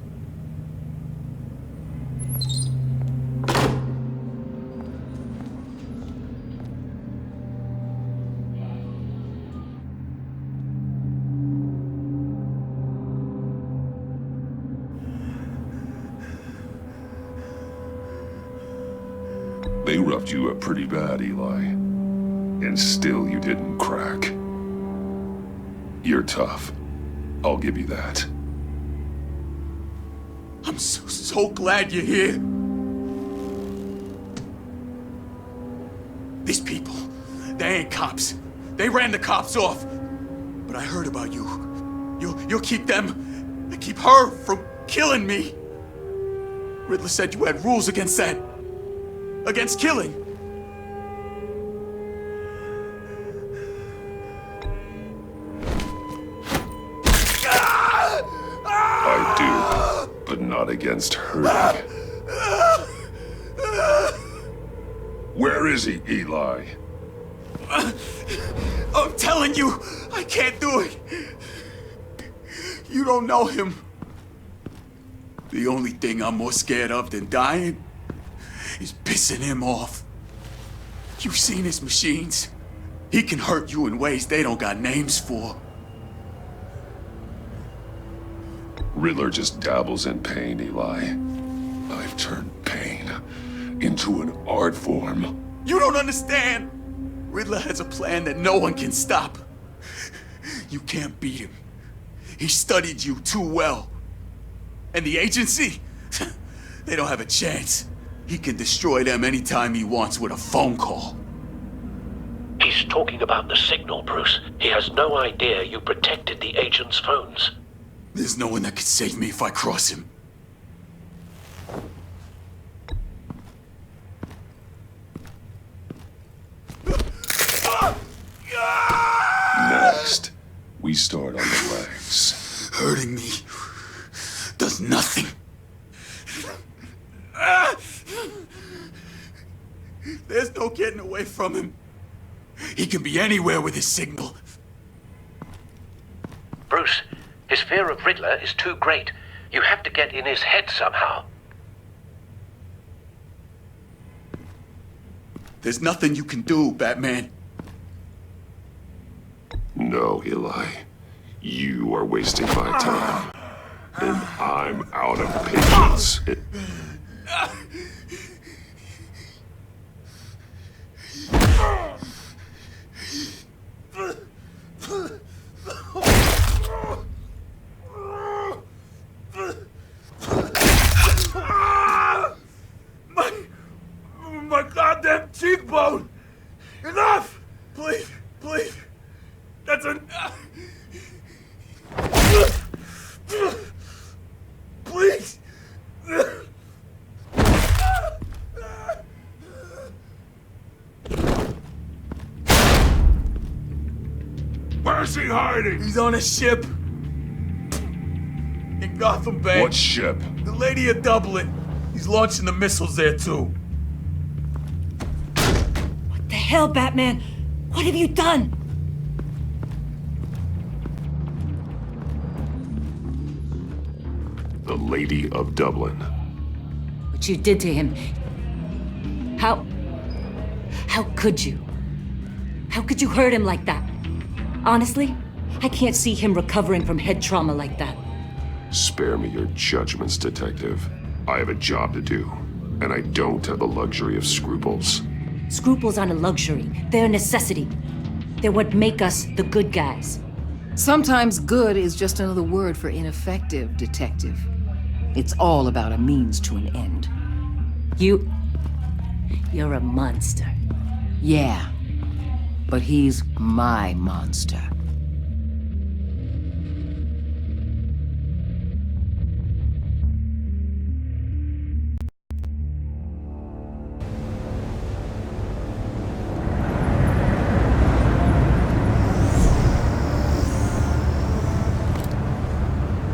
They roughed you up pretty bad, Eli. And still you didn't crack. You're tough. I'll give you that. I'm so glad you're here. These people, they ain't cops. They ran the cops off. But I heard about you. You'll keep them, and keep her from killing me. Riddler said you had rules against that. Against killing. I do, but not against hurting. Where is he, Eli? I'm telling you, I can't do it. You don't know him. The only thing I'm more scared of than dying is pissing him off. You've seen his machines. He can hurt you in ways they don't got names for. Riddler just dabbles in pain, Eli. I've turned pain into an art form. You don't understand. Riddler has a plan that no one can stop. You can't beat him. He studied you too well. And the agency? They don't have a chance. He can destroy them anytime he wants with a phone call. He's talking about the signal, Bruce. He has no idea you protected the agent's phones. There's no one that can save me if I cross him. Next, we start on the legs. Hurting me does nothing. There's no getting away from him. He can be anywhere with his signal. Bruce, his fear of Riddler is too great. You have to get in his head somehow. There's nothing you can do, Batman. No, Eli. You are wasting my time. And I'm out of patience. My goddamn cheekbone! Enough! Please, please. That's an... Please! Where's he hiding? He's on a ship. In Gotham Bay. What ship? The Lady of Dublin. He's launching the missiles there, too. What the hell, Batman? What have you done? The Lady of Dublin. What you did to him. How could you? How could you hurt him like that? Honestly, I can't see him recovering from head trauma like that. Spare me your judgments, Detective. I have a job to do, and I don't have the luxury of scruples. Scruples aren't a luxury. They're a necessity. They're what make us the good guys. Sometimes good is just another word for ineffective, Detective. It's all about a means to an end. You're a monster. Yeah, but he's my monster.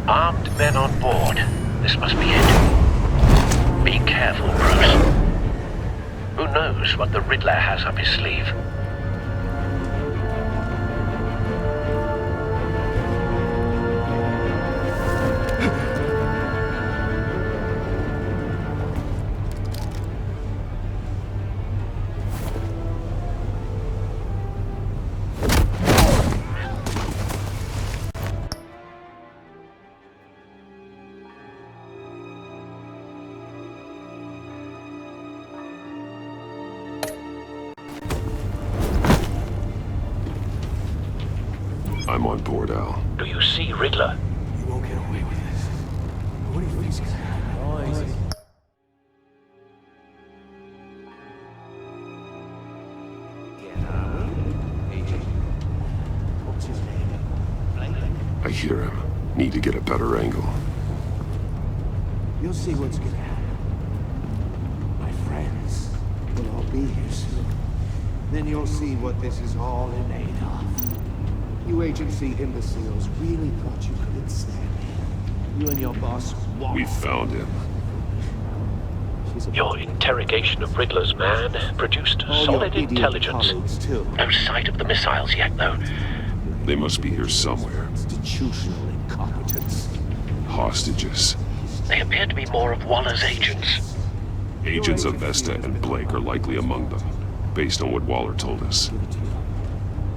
Armed men on board. This must be it. Be careful, Bruce. Who knows what the Riddler has up his sleeve? I'm on board, Al. Do you see Riddler? You won't get away with this. What do you think's gonna happen? Oh, easy. What's his name? I hear him. Need to get a better angle. You'll see what's gonna happen. My friends will all be here soon. Then you'll see what this is all in aid of. You agency imbeciles really thought you couldn't stand me. You and your boss We found him. Your interrogation of Riddler's man produced All solid your idiot intelligence. colleagues, too. No sight of the missiles yet, though. They must be here somewhere. Institutional incompetence. Hostages. They appear to be more of Waller's agents. Agents of Vesta and Blake are likely among them, based on what Waller told us.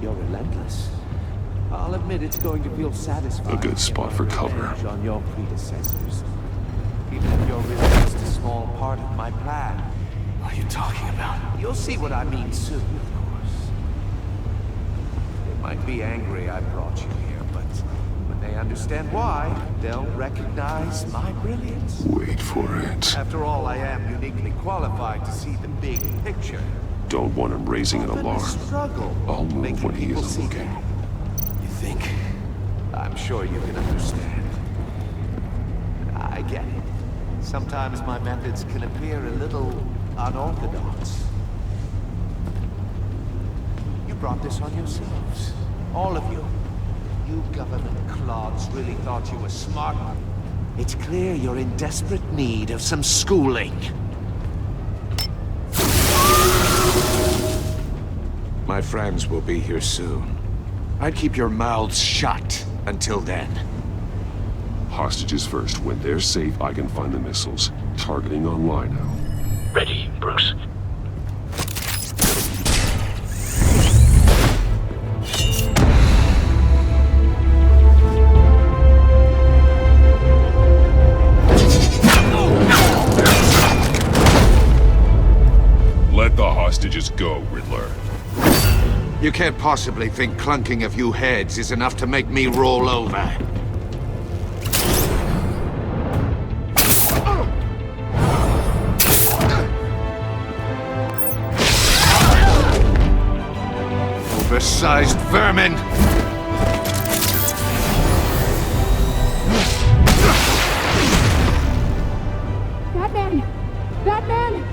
You're relentless. I'll admit it's going to feel satisfying. A good spot for cover. On your predecessors. Even if you're really just a small part of my plan. What are you talking about? You'll see what I mean soon, of course. They might be angry I brought you here, but when they understand why, they'll recognize my brilliance. Wait for it. After all, I am uniquely qualified to see the big picture. Don't want him raising an alarm. Struggle. I'll move when he isn't looking. You think? I'm sure you can understand. I get it. Sometimes my methods can appear a little unorthodox. You brought this on yourselves. All of you. You government clods really thought you were smart. It's clear you're in desperate need of some schooling. My friends will be here soon. I'd keep your mouths shut until then. Hostages first. When they're safe, I can find the missiles. Targeting on Lino. Ready, Bruce? Let the hostages go, Riddler. You can't possibly think clunking a few heads is enough to make me roll over. Oversized vermin! Batman! Batman!